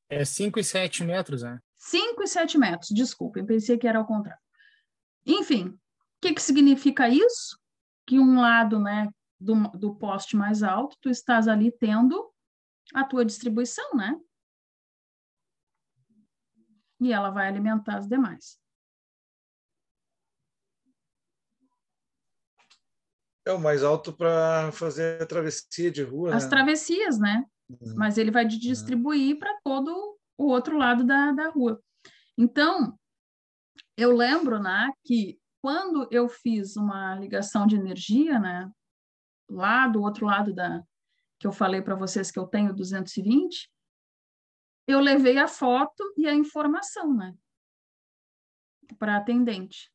É 5 e 7 metros, né? 5 e 7 metros, desculpa, eu pensei que era ao contrário. Enfim, o que significa isso? Que um lado, né, do poste mais alto, tu estás ali tendo a tua distribuição, né? E ela vai alimentar as demais. É o mais alto para fazer a travessia de rua, As né? travessias, né? Mas ele vai distribuir para todo o outro lado da rua. Então, eu lembro, né, que quando eu fiz uma ligação de energia, né, lá do outro lado que eu falei para vocês que eu tenho 220, eu levei a foto e a informação, né, para a atendente.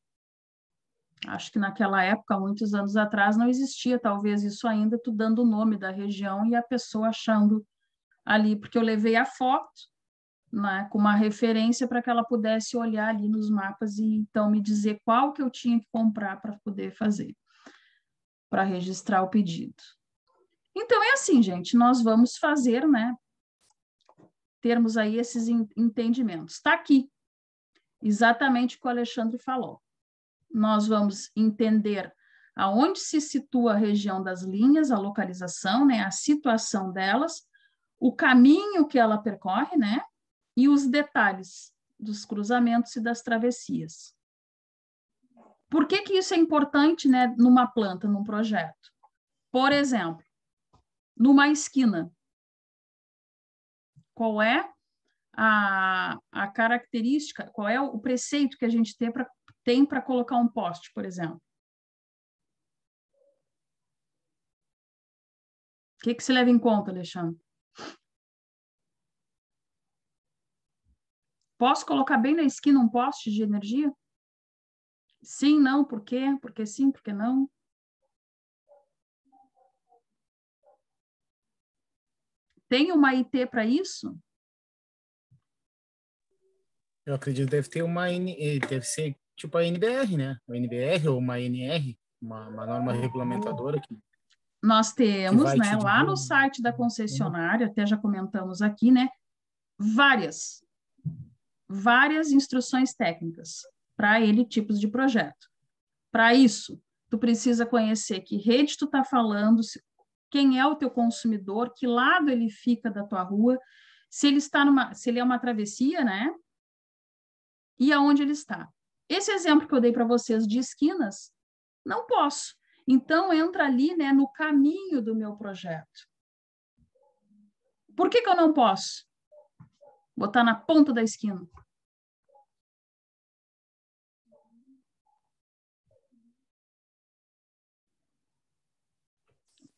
Acho que naquela época, muitos anos atrás, não existia talvez isso ainda, tu dando o nome da região e a pessoa achando ali, porque eu levei a foto, né, com uma referência para que ela pudesse olhar ali nos mapas e então me dizer qual que eu tinha que comprar para poder fazer, para registrar o pedido. Então é assim, gente, nós vamos fazer, né, termos aí esses entendimentos. Está aqui, exatamente o que o Alexandre falou. Nós vamos entender aonde se situa a região das linhas, a localização, né, a situação delas, o caminho que ela percorre, né, e os detalhes dos cruzamentos e das travessias. Por que isso é importante, né, numa planta, num projeto? Por exemplo, numa esquina, qual é a característica, qual é o preceito que a gente tem para colocar um poste, por exemplo? O que se leva em conta, Alexandre? Posso colocar bem na esquina um poste de energia? Sim, não, por quê? Porque sim, porque não? Tem uma IT para isso? Eu acredito que deve ter deve ser tipo a NBR, né? Uma NBR ou uma NR, uma norma regulamentadora que Nós temos, vai te né, lá dizer. no site da concessionária, até já comentamos aqui, né, várias instruções técnicas para ele tipos de projeto. Para isso, tu precisa conhecer que rede tu está falando, quem é o teu consumidor, que lado ele fica da tua rua, se ele é uma travessia, né? E aonde ele está. Esse exemplo que eu dei para vocês de esquinas, não posso. Então, entra ali, né, no caminho do meu projeto. Por que eu não posso botar na ponta da esquina?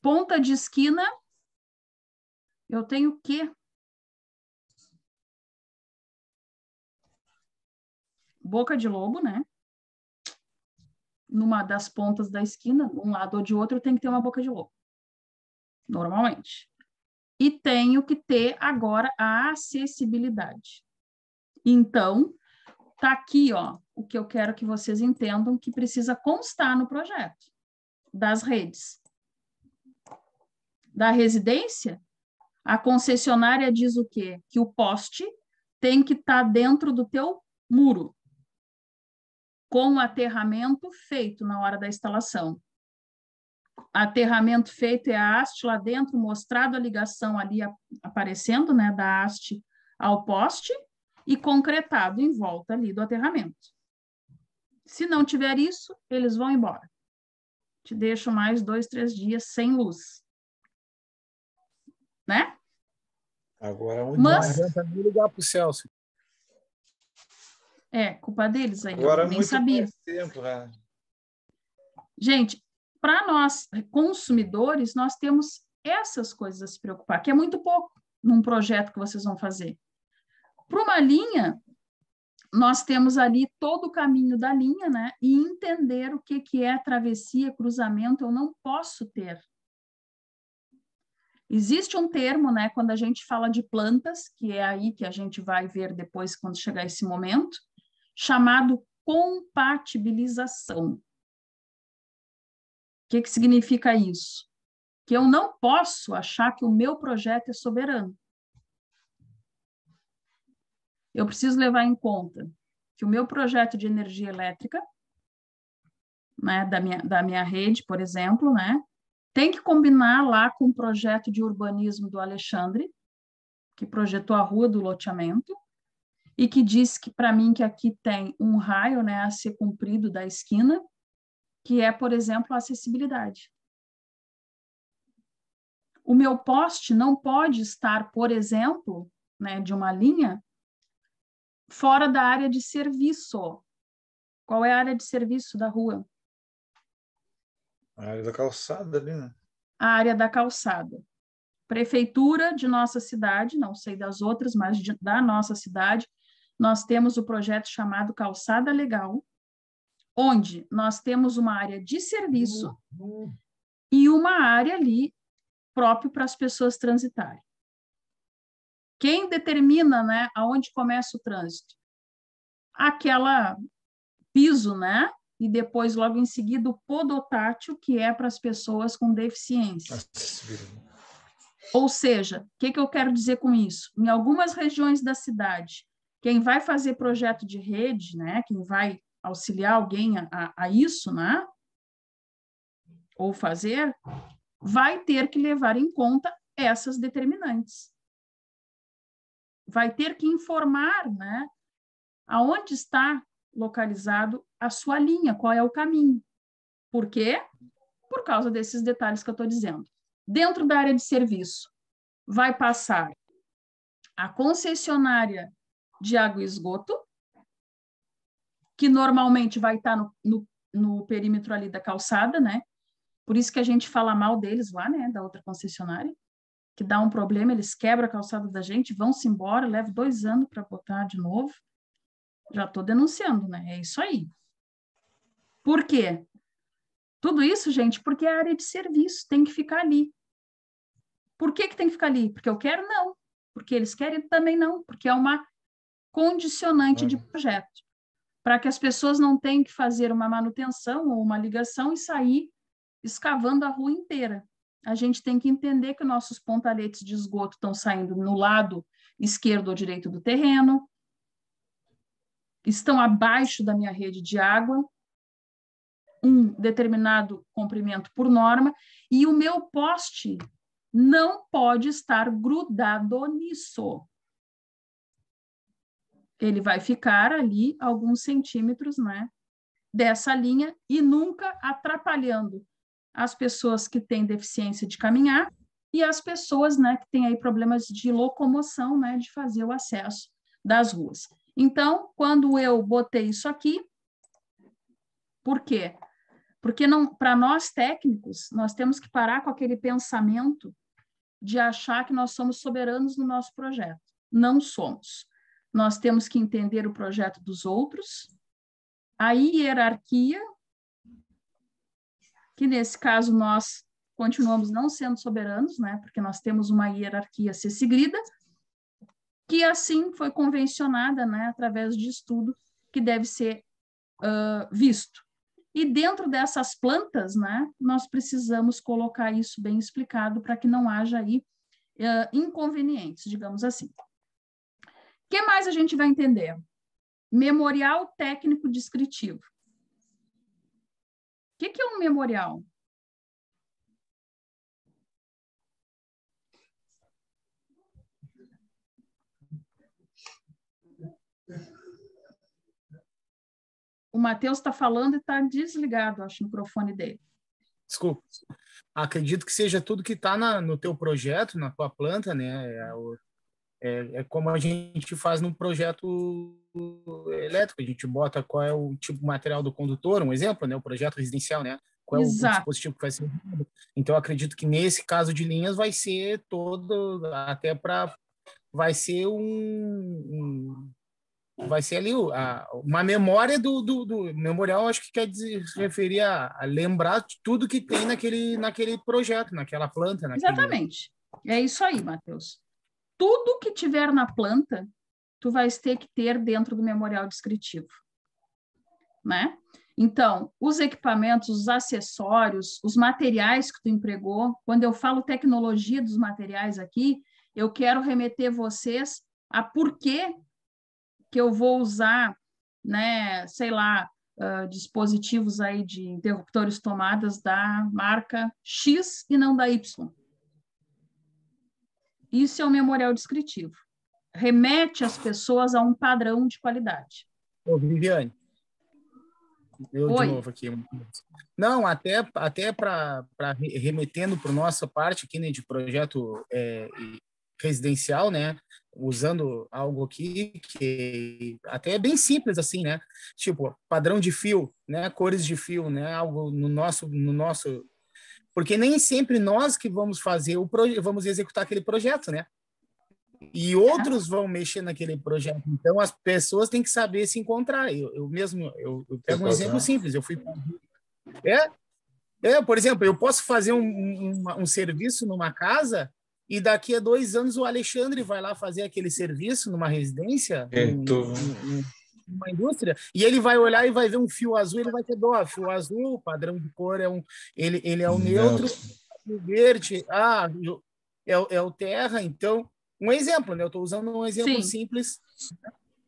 Ponta de esquina, eu tenho o quê? Boca de lobo, né? Numa das pontas da esquina, de um lado ou de outro, tem que ter uma boca de lobo. Normalmente. E tenho que ter agora a acessibilidade. Então, tá aqui, ó, o que eu quero que vocês entendam que precisa constar no projeto das redes. Da residência, a concessionária diz o quê? Que o poste tem que estar dentro do teu muro, com o aterramento feito na hora da instalação. Aterramento feito é a haste lá dentro, mostrado a ligação ali aparecendo, né, da haste ao poste e concretado em volta ali do aterramento. Se não tiver isso, eles vão embora. Te deixo mais 2, 3 dias sem luz. Né? Agora, Mas Não adianta nem ligar para o Celso. É, culpa deles aí, agora eu nem muito sabia. mais tempo, né? Gente, para nós consumidores, nós temos essas coisas a se preocupar, que é muito pouco num projeto que vocês vão fazer. Para uma linha, nós temos ali todo o caminho da linha, né? E entender o que é travessia, cruzamento, eu não posso ter. Existe um termo, né, quando a gente fala de plantas, que é aí que a gente vai ver depois, quando chegar esse momento, chamado compatibilização. O que significa isso? Que eu não posso achar que o meu projeto é soberano. Eu preciso levar em conta que o meu projeto de energia elétrica, né, da minha rede, por exemplo, né, tem que combinar lá com o projeto de urbanismo do Alexandre, que projetou a rua do loteamento, e que disse que, para mim, que aqui tem um raio, né, a ser cumprido da esquina, que é, por exemplo, a acessibilidade. O meu poste não pode estar, por exemplo, né, de uma linha, fora da área de serviço. Qual é a área de serviço da rua? A área da calçada ali, né? A área da calçada. Prefeitura de nossa cidade, não sei das outras, mas da nossa cidade, nós temos o projeto chamado Calçada Legal, onde nós temos uma área de serviço e uma área ali próprio para as pessoas transitarem. Quem determina, né, aonde começa o trânsito? Aquela piso, né? E depois, logo em seguida, o podotátil, que é para as pessoas com deficiência. Ou seja, o que eu quero dizer com isso? Em algumas regiões da cidade, quem vai fazer projeto de rede, né, quem vai auxiliar alguém a isso, né, ou fazer, vai ter que levar em conta essas determinantes. Vai ter que informar, né, aonde está localizado a sua linha, qual é o caminho. Por quê? Por causa desses detalhes que eu estou dizendo. Dentro da área de serviço, vai passar a concessionária de água e esgoto, que normalmente vai estar no perímetro ali da calçada, né? Por isso que a gente fala mal deles lá, né? Da outra concessionária, que dá um problema, eles quebram a calçada da gente, vão-se embora, leva 2 anos para botar de novo. Já estou denunciando, né? É isso aí. Por quê? Tudo isso, gente, porque a área de serviço tem que ficar ali. Por que tem que ficar ali? Porque eu quero? Não. Porque eles querem? Também não. Porque é uma condicionante de projeto. Para que as pessoas não tenham que fazer uma manutenção ou uma ligação e sair escavando a rua inteira. A gente tem que entender que nossos pontaletes de esgoto estão saindo no lado esquerdo ou direito do terreno, estão abaixo da minha rede de água, um determinado comprimento por norma, e o meu poste não pode estar grudado nisso. Ele vai ficar ali alguns centímetros, né, dessa linha e nunca atrapalhando as pessoas que têm deficiência de caminhar e as pessoas, né, que têm aí problemas de locomoção, né, de fazer o acesso das ruas. Então, quando eu botei isso aqui, por quê? Porque para nós técnicos, nós temos que parar com aquele pensamento de achar que nós somos soberanos no nosso projeto. Não somos. Nós temos que entender o projeto dos outros, a hierarquia, que nesse caso nós continuamos não sendo soberanos, né, porque nós temos uma hierarquia a ser seguida, que assim foi convencionada, né, através de estudo, que deve ser visto. E dentro dessas plantas, né, nós precisamos colocar isso bem explicado para que não haja aí inconvenientes, digamos assim. O que mais a gente vai entender? Memorial técnico descritivo. O que é um memorial? O Matheus está falando e está desligado, acho, o microfone dele. Desculpa. Acredito que seja tudo que está no teu projeto, na tua planta, né? É como a gente faz num projeto elétrico. A gente bota qual é o tipo de material do condutor, um exemplo, né? O projeto residencial, né? qual é o Exato. dispositivo que vai ser usado. Então, eu acredito que nesse caso de linhas vai ser até para, vai ser vai ser ali uma memória do memorial, acho que quer dizer, se referir a lembrar de tudo que tem naquele projeto, naquela planta. Exatamente. É isso aí, Matheus. Tudo que tiver na planta, tu vais ter que ter dentro do memorial descritivo, né? Então, os equipamentos, os acessórios, os materiais que tu empregou, quando eu falo tecnologia dos materiais aqui, eu quero remeter vocês a por que eu vou usar, né, sei lá, dispositivos aí de interruptores tomadas da marca X e não da Y. Isso é o memorial descritivo. Remete as pessoas a um padrão de qualidade. Ô, Viviane, eu Oi. de novo aqui. Não, até para remetendo para a nossa parte aqui, né, de projeto residencial, né, usando algo aqui que até é bem simples assim, né, tipo padrão de fio, né, cores de fio, né, algo no nosso, porque nem sempre nós que vamos fazer vamos executar aquele projeto, né, e outros vão mexer naquele projeto. Então as pessoas têm que saber se encontrar. Eu pego um exemplo simples. Eu fui por exemplo, eu posso fazer um serviço numa casa e daqui a 2 anos o Alexandre vai lá fazer aquele serviço numa residência, numa indústria, e ele vai olhar e vai ver um fio azul, ele vai ter dó. Fio azul, o padrão de cor ele é o neutro, o verde, é o terra. Então, um exemplo, né? Eu estou usando um exemplo simples,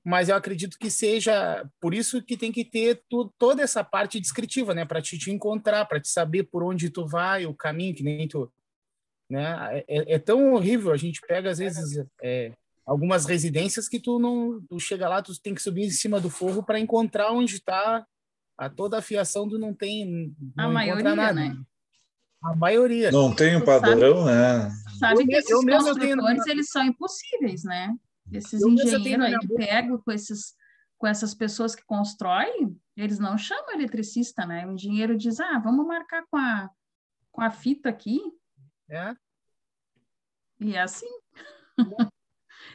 mas eu acredito que seja por isso que tem que ter toda essa parte descritiva, né? Para te encontrar, para te saber por onde tu vai, o caminho, que nem tu, né? É tão horrível, a gente pega às vezes algumas residências que tu chega lá, tu tem que subir em cima do forro para encontrar onde está toda a fiação, tu não encontra nada. Né? A maioria. Não tem um padrão, né? Sabe que esses construtores, eles são impossíveis, né? Esses engenheiros aí que pegam com essas pessoas que constroem, eles não chamam eletricista, né? O engenheiro diz, vamos marcar com a fita aqui. E é assim.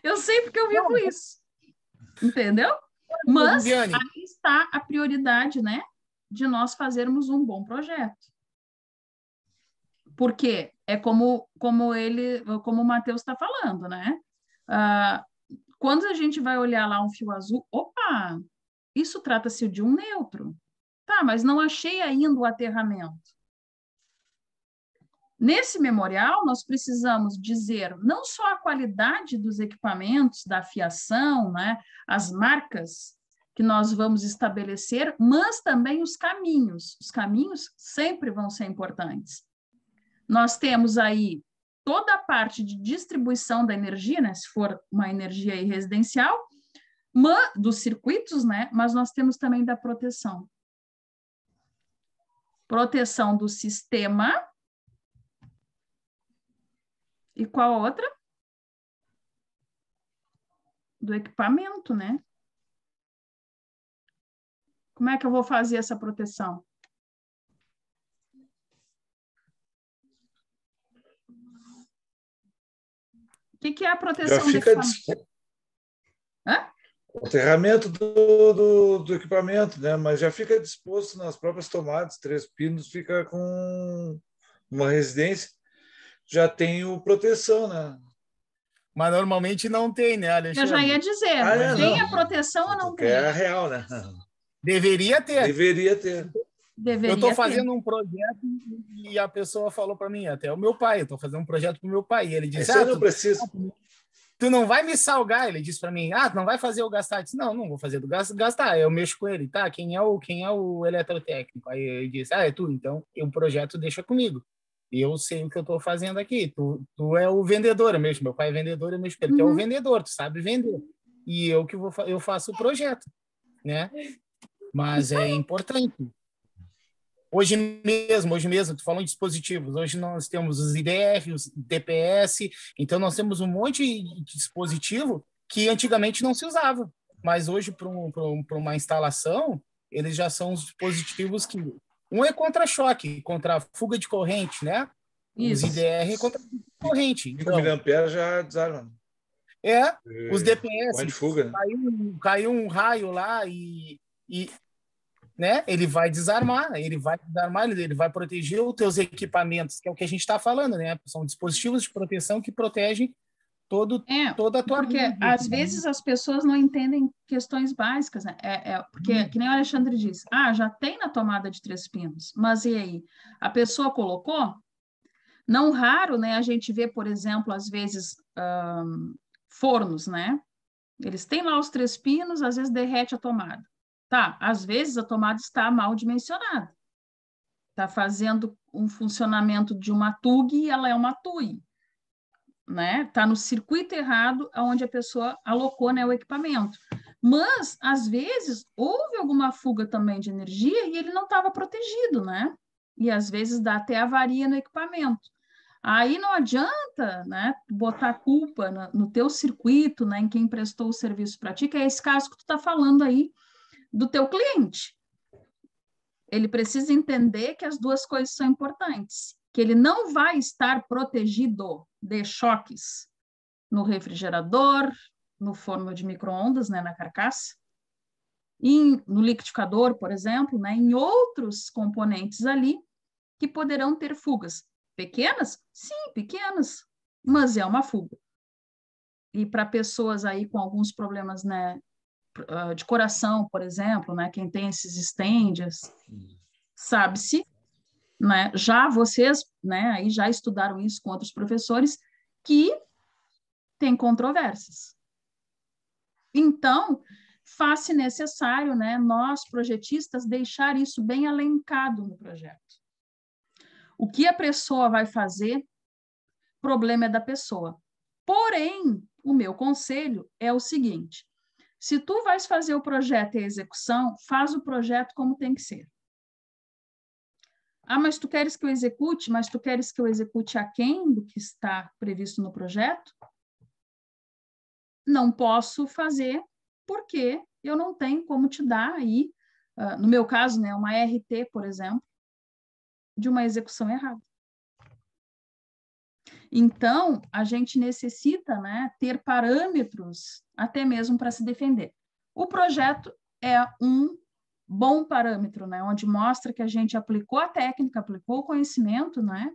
Eu sei porque eu vivo isso. Entendeu? Mas aí está a prioridade, né? De nós fazermos um bom projeto. Porque é como o Matheus está falando, né? Quando a gente vai olhar lá um fio azul, opa, isso trata-se de um neutro. Tá, mas não achei ainda o aterramento. Nesse memorial, nós precisamos dizer não só a qualidade dos equipamentos, da fiação, né? As marcas que nós vamos estabelecer, mas também os caminhos. Os caminhos sempre vão ser importantes. Nós temos aí toda a parte de distribuição da energia, né, se for uma energia aí residencial, dos circuitos, né, mas nós temos também da proteção. Proteção do sistema. E qual a outra? Do equipamento, né? Como é que eu vou fazer essa proteção? O que é a proteção do equipamento? O aterramento do equipamento, né? Mas já fica disposto nas próprias tomadas, 3 pinos, fica com uma residência, já tem o proteção, né? Mas normalmente não tem, né, Alexandre? Eu já ia dizer, tem a proteção ou não tem? É a real, né? Deveria ter. Deveria ter. Eu estou fazendo um projeto e a pessoa falou para mim, até o meu pai, eu estou fazendo um projeto para o meu pai, e ele disse, você não precisa. Tu não vai me salgar, ele disse para mim, tu não vai fazer eu gastar. Eu disse, não vou fazer do gastar, eu mexo com ele, tá? Quem é o eletrotécnico? Aí ele disse, é tu, então o projeto deixa comigo. E eu sei o que eu estou fazendo aqui, tu é o vendedor, meu pai é vendedor, eu mexo com ele, tu é o vendedor, tu sabe vender. E eu faço o projeto, né? Mas é importante. Hoje mesmo, tu falou em dispositivos, hoje nós temos os IDR, os DPS, então nós temos um monte de dispositivo que antigamente não se usava, mas hoje para uma instalação, eles já são os dispositivos que Um é contra-choque, contra fuga de corrente, né? Os Isso. IDR é contra corrente. 5 Então, mA já desarma. os Corrente DPS, de fuga, né? caiu um raio lá né? Ele vai desarmar, ele vai proteger os teus equipamentos, que é o que a gente está falando, né? São dispositivos de proteção que protegem toda a tua porque rede. às vezes as pessoas não entendem questões básicas, né? Porque, que nem o Alexandre disse, já tem na tomada de 3 pinos, mas e aí? A pessoa colocou? Não raro, né? A gente vê, por exemplo, às vezes, fornos, né? Eles têm lá os 3 pinos, às vezes derrete a tomada. Tá, às vezes a tomada está mal dimensionada. Está fazendo um funcionamento de uma TUG e ela é uma TUI. Né? Tá no circuito errado onde a pessoa alocou, né, o equipamento. Mas, às vezes, houve alguma fuga também de energia e ele não estava protegido, né? E, às vezes, dá até avaria no equipamento. Aí não adianta, né, botar a culpa no teu circuito, né, em quem prestou o serviço para ti, que é esse caso que tu está falando aí do teu cliente. Ele precisa entender que as duas coisas são importantes, que ele não vai estar protegido de choques no refrigerador, no forno de micro-ondas, né, na carcaça, no liquidificador, por exemplo, né, em outros componentes ali que poderão ter fugas. Pequenas? Sim, pequenas, mas é uma fuga. E para pessoas aí com alguns problemas, né, de coração, por exemplo, né, quem tem esses estêndias, sabe-se, né, já vocês, né, aí já estudaram isso com outros professores, que tem controvérsias. Então, faz-se necessário, né, nós, projetistas, deixar isso bem elencado no projeto. O que a pessoa vai fazer, problema é da pessoa. Porém, o meu conselho é o seguinte: se tu vais fazer o projeto e a execução, faz o projeto como tem que ser. Mas tu queres que eu execute, mas tu queres que eu execute aquém do que está previsto no projeto? Não posso fazer, porque eu não tenho como te dar aí, no meu caso, né, uma RT, por exemplo, de uma execução errada. Então, a gente necessita, né, ter parâmetros até mesmo para se defender. O projeto é um bom parâmetro, né, onde mostra que a gente aplicou a técnica, aplicou o conhecimento, né,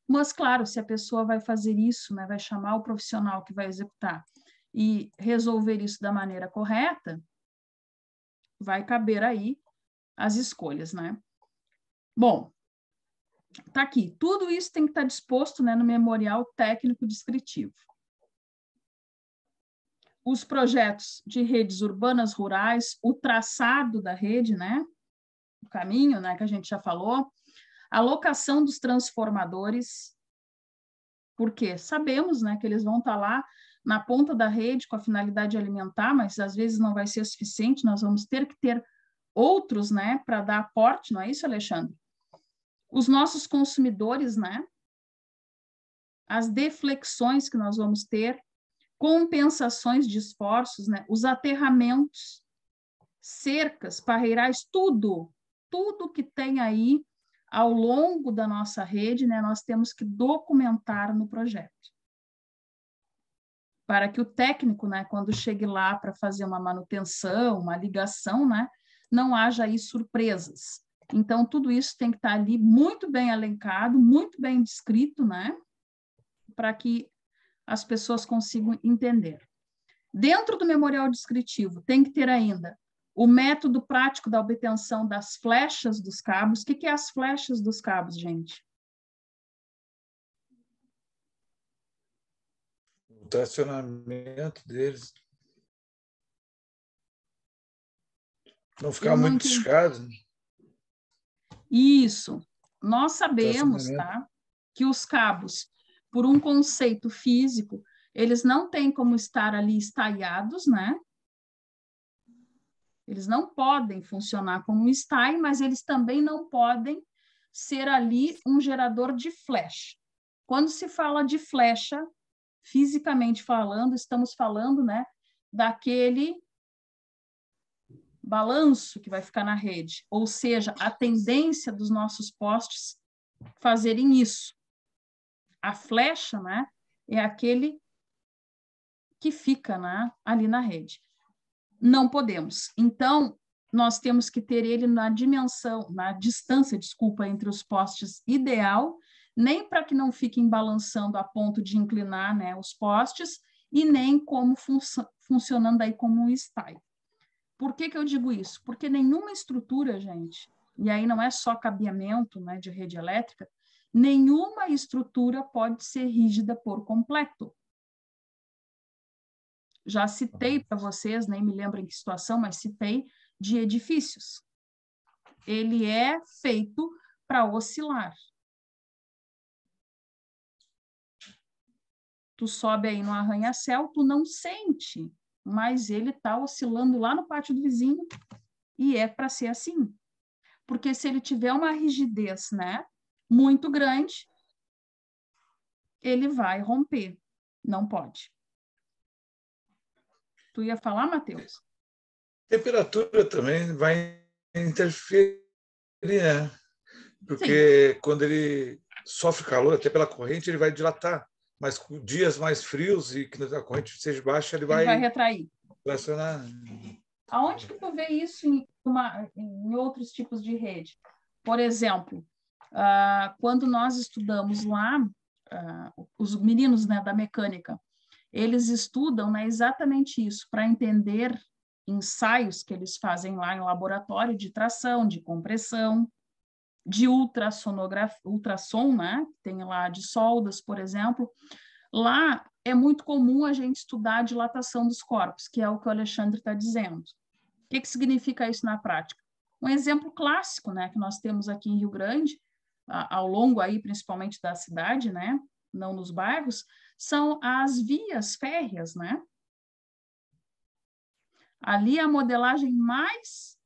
mas, claro, se a pessoa vai fazer isso, né, vai chamar o profissional que vai executar e resolver isso da maneira correta, vai caber aí as escolhas, né? Bom, tá aqui. Tudo isso tem que estar disposto, né, no memorial técnico descritivo. Os projetos de redes urbanas rurais, o traçado da rede, né? O caminho, né, que a gente já falou, a locação dos transformadores, porque sabemos, né, que eles vão estar lá na ponta da rede com a finalidade de alimentar, mas às vezes não vai ser suficiente, nós vamos ter que ter outros, né, para dar aporte, não é isso, Alexandre? Os nossos consumidores, né, as deflexões que nós vamos ter, compensações de esforços, né, os aterramentos, cercas, parreirais, tudo que tem aí ao longo da nossa rede, né, nós temos que documentar no projeto. Para que o técnico, né, quando chegue lá para fazer uma manutenção, uma ligação, né, não haja aí surpresas. Então, tudo isso tem que estar ali muito bem elencado, muito bem descrito, né, para que as pessoas consigam entender. Dentro do memorial descritivo, tem que ter ainda o método prático da obtenção das flechas dos cabos. O que é as flechas dos cabos, gente? O tracionamento deles. Não ficar muito esticado. Isso. Nós sabemos, tá, que os cabos, por um conceito físico, eles não têm como estar ali estaiados, né? Eles não podem funcionar como um estai, mas eles também não podem ser ali um gerador de flecha. Quando se fala de flecha, fisicamente falando, estamos falando, né, balanço que vai ficar na rede, ou seja, a tendência dos nossos postes fazerem isso. A flecha, né, é aquele que fica, né, ali na rede. Não podemos. Então, nós temos que ter ele na distância, desculpa, entre os postes ideal, nem para que não fiquem balançando a ponto de inclinar, né, os postes, e nem como funcionando aí como um style. Por que que eu digo isso? Porque nenhuma estrutura, gente, e aí não é só cabeamento, né, de rede elétrica, nenhuma estrutura pode ser rígida por completo. Já citei para vocês, nem me lembro em que situação, mas citei de edifícios. Ele é feito para oscilar. Tu sobe aí no arranha-céu, tu não sente, mas ele está oscilando lá no pátio do vizinho e é para ser assim. Porque se ele tiver uma rigidez, né, muito grande, ele vai romper. Não pode. Tu ia falar, Matheus? Temperatura também vai interferir, né? Porque Sim. quando ele sofre calor, até pela corrente, ele vai dilatar. Mas com dias mais frios e que a corrente seja baixa, ele Ele vai vai retrair. acionar. Aonde que tu vê isso em outros tipos de rede? Por exemplo, quando nós estudamos lá, os meninos, né, da mecânica, eles estudam, né, exatamente isso, para entender ensaios que eles fazem lá em laboratório de tração, de compressão, de ultrassom, né? Tem lá de soldas, por exemplo. Lá é muito comum a gente estudar a dilatação dos corpos, que é o que o Alexandre está dizendo. O que significa isso na prática? Um exemplo clássico, né, que nós temos aqui em Rio Grande, ao longo aí, principalmente da cidade, né, não nos bairros, são as vias férreas, né? Ali a modelagem mais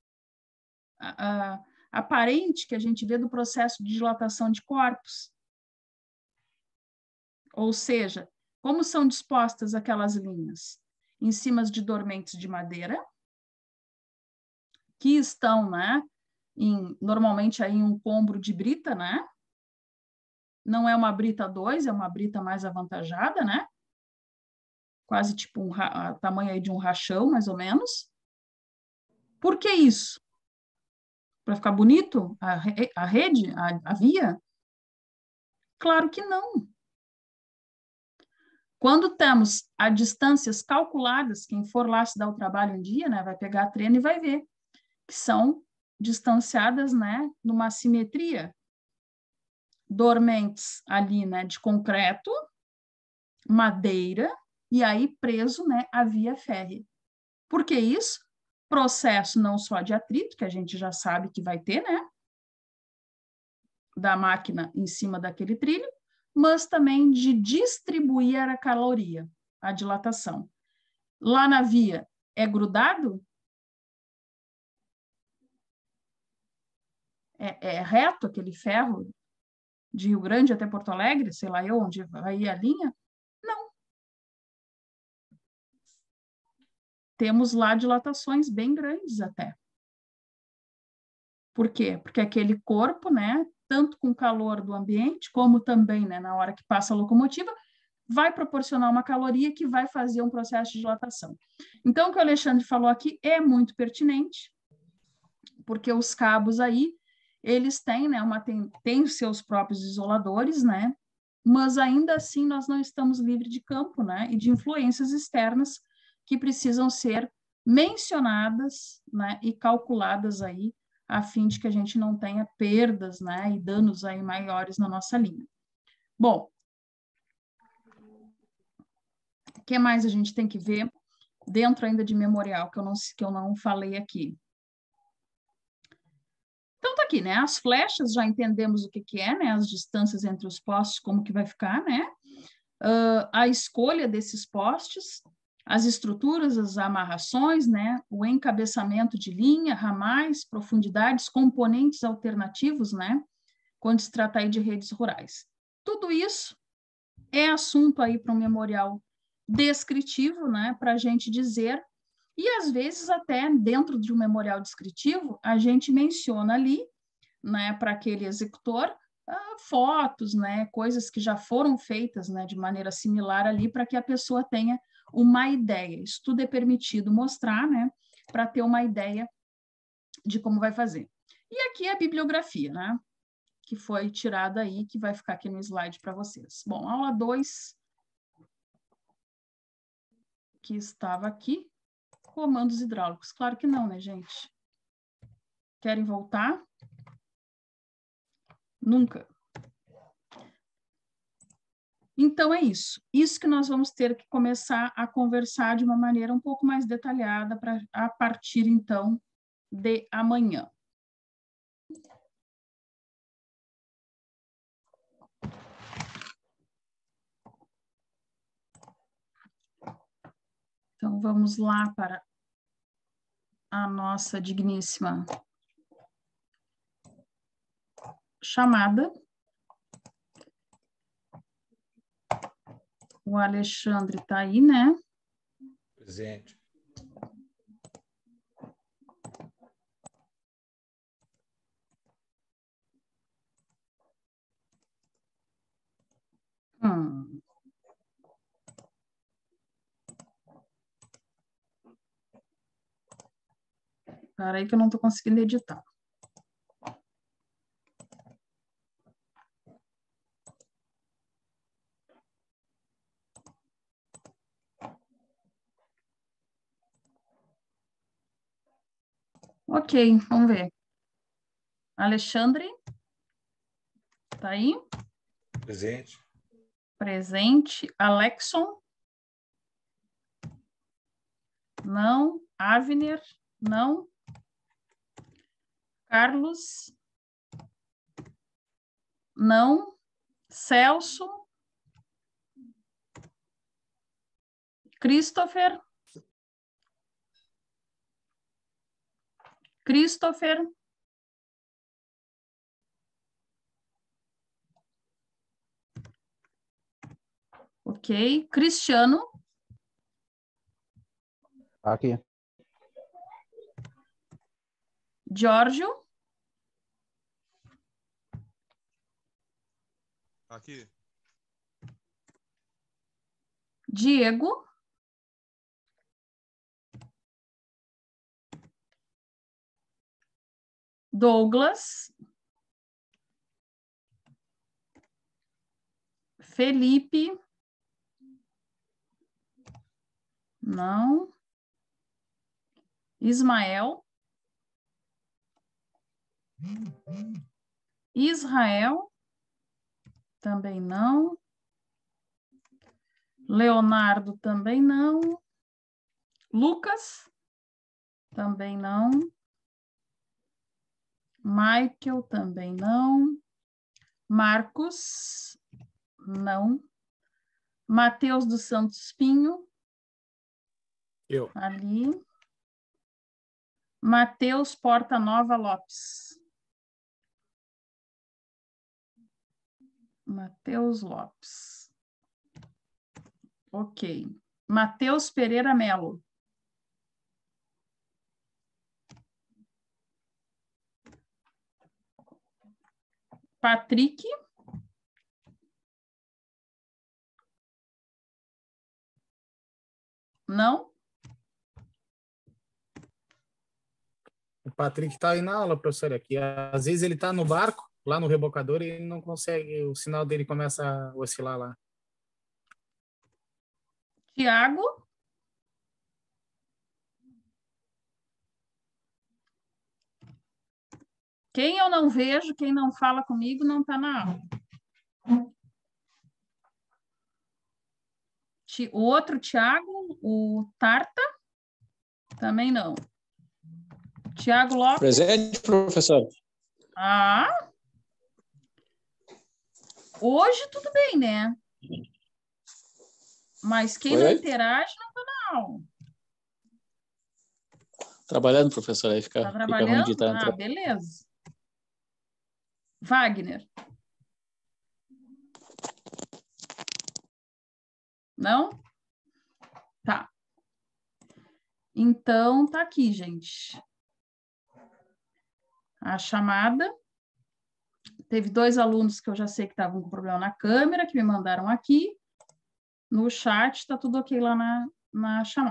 aparente que a gente vê do processo de dilatação de corpos. Ou seja, como são dispostas aquelas linhas? Em cima de dormentes de madeira, que estão, né, normalmente aí em um combro de brita, né? Não é uma brita 2, é uma brita mais avantajada, né? Quase tipo tamanho aí de um rachão, mais ou menos. Por que isso? Para ficar bonito a rede, a via? Claro que não. Quando temos a distâncias calculadas, quem for lá se dar o trabalho um dia, né, vai pegar a trena e vai ver que são distanciadas, né, numa simetria. Dormentes ali, né, de concreto, madeira, e aí preso, né, a via férrea. Por que isso? Processo não só de atrito, que a gente já sabe que vai ter, né, da máquina em cima daquele trilho, mas também de distribuir a caloria, a dilatação. Lá na via é grudado? É reto aquele ferro de Rio Grande até Porto Alegre, sei lá eu, onde vai a linha? Não. Temos lá dilatações bem grandes até. Por quê? Porque aquele corpo, né, tanto com o calor do ambiente, como também, né, na hora que passa a locomotiva, vai proporcionar uma caloria que vai fazer um processo de dilatação. Então, o que o Alexandre falou aqui é muito pertinente, porque os cabos aí, eles têm, né, tem os seus próprios isoladores, né, mas ainda assim nós não estamos livres de campo, né, e de influências externas que precisam ser mencionadas, né, e calculadas aí, a fim de que a gente não tenha perdas, né, e danos aí maiores na nossa linha. Bom, o que mais a gente tem que ver dentro ainda de memorial, que eu não falei aqui? Então, tá aqui, né? As flechas, já entendemos o que é, né? As distâncias entre os postes, como que vai ficar, né? A escolha desses postes, as estruturas, as amarrações, né? O encabeçamento de linha, ramais, profundidades, componentes alternativos, né? Quando se trata aí de redes rurais. Tudo isso é assunto aí para um memorial descritivo, né? Para a gente dizer E, às vezes, até dentro de um memorial descritivo, a gente menciona ali, né, para aquele executor, fotos, né, coisas que já foram feitas, né, de maneira similar ali, para que a pessoa tenha uma ideia. Isso tudo é permitido mostrar, né, para ter uma ideia de como vai fazer. E aqui a bibliografia, né, que foi tirada aí, que vai ficar aqui no slide para vocês. Bom, aula 2, que estava aqui, comandos hidráulicos. Claro que não, né, gente? Querem voltar? Nunca. Então, é isso. Isso que nós vamos ter que começar a conversar de uma maneira um pouco mais detalhada a partir, então, de amanhã. Então, vamos lá para a nossa digníssima chamada. O Alexandre está aí, né? Presente. Espera aí que eu não estou conseguindo editar. Ok, vamos ver. Alexandre, tá aí? Presente. Presente. Alexson? Não. Avner? Não. Carlos? Não. Celso? Christopher? Christopher? Ok. Cristiano? Aqui. Giorgio? Aqui. Diego? Douglas? Felipe? Não. Ismael? Israel? Também não. Leonardo? Também não. Lucas? Também não. Michael? Também não. Marcos? Não. Mateus dos Santos Pinho? Eu. Ali. Mateus Porta Nova Lopes. Mateus Lopes. Ok. Mateus Pereira Melo. Patrick. Não? O Patrick está aí na aula, professor. Aqui, às vezes ele está no barco, lá no rebocador, e ele não consegue, o sinal dele começa a oscilar lá. Tiago. Quem eu não vejo, quem não fala comigo, não está na aula. O outro Tiago, o Tarta, também não. Tiago Lopes. Presente, professor. Ah! Hoje tudo bem, né? Mas quem não interage não está na aula. Trabalhando, professor, aí fica, Tá fica ruim trabalhando? de estar. Ah, beleza. Wagner. Não? Tá. Então, tá aqui, gente. A chamada. Teve 2 alunos que eu já sei que estavam com problema na câmera, que me mandaram aqui. No chat, está tudo ok lá na chamada.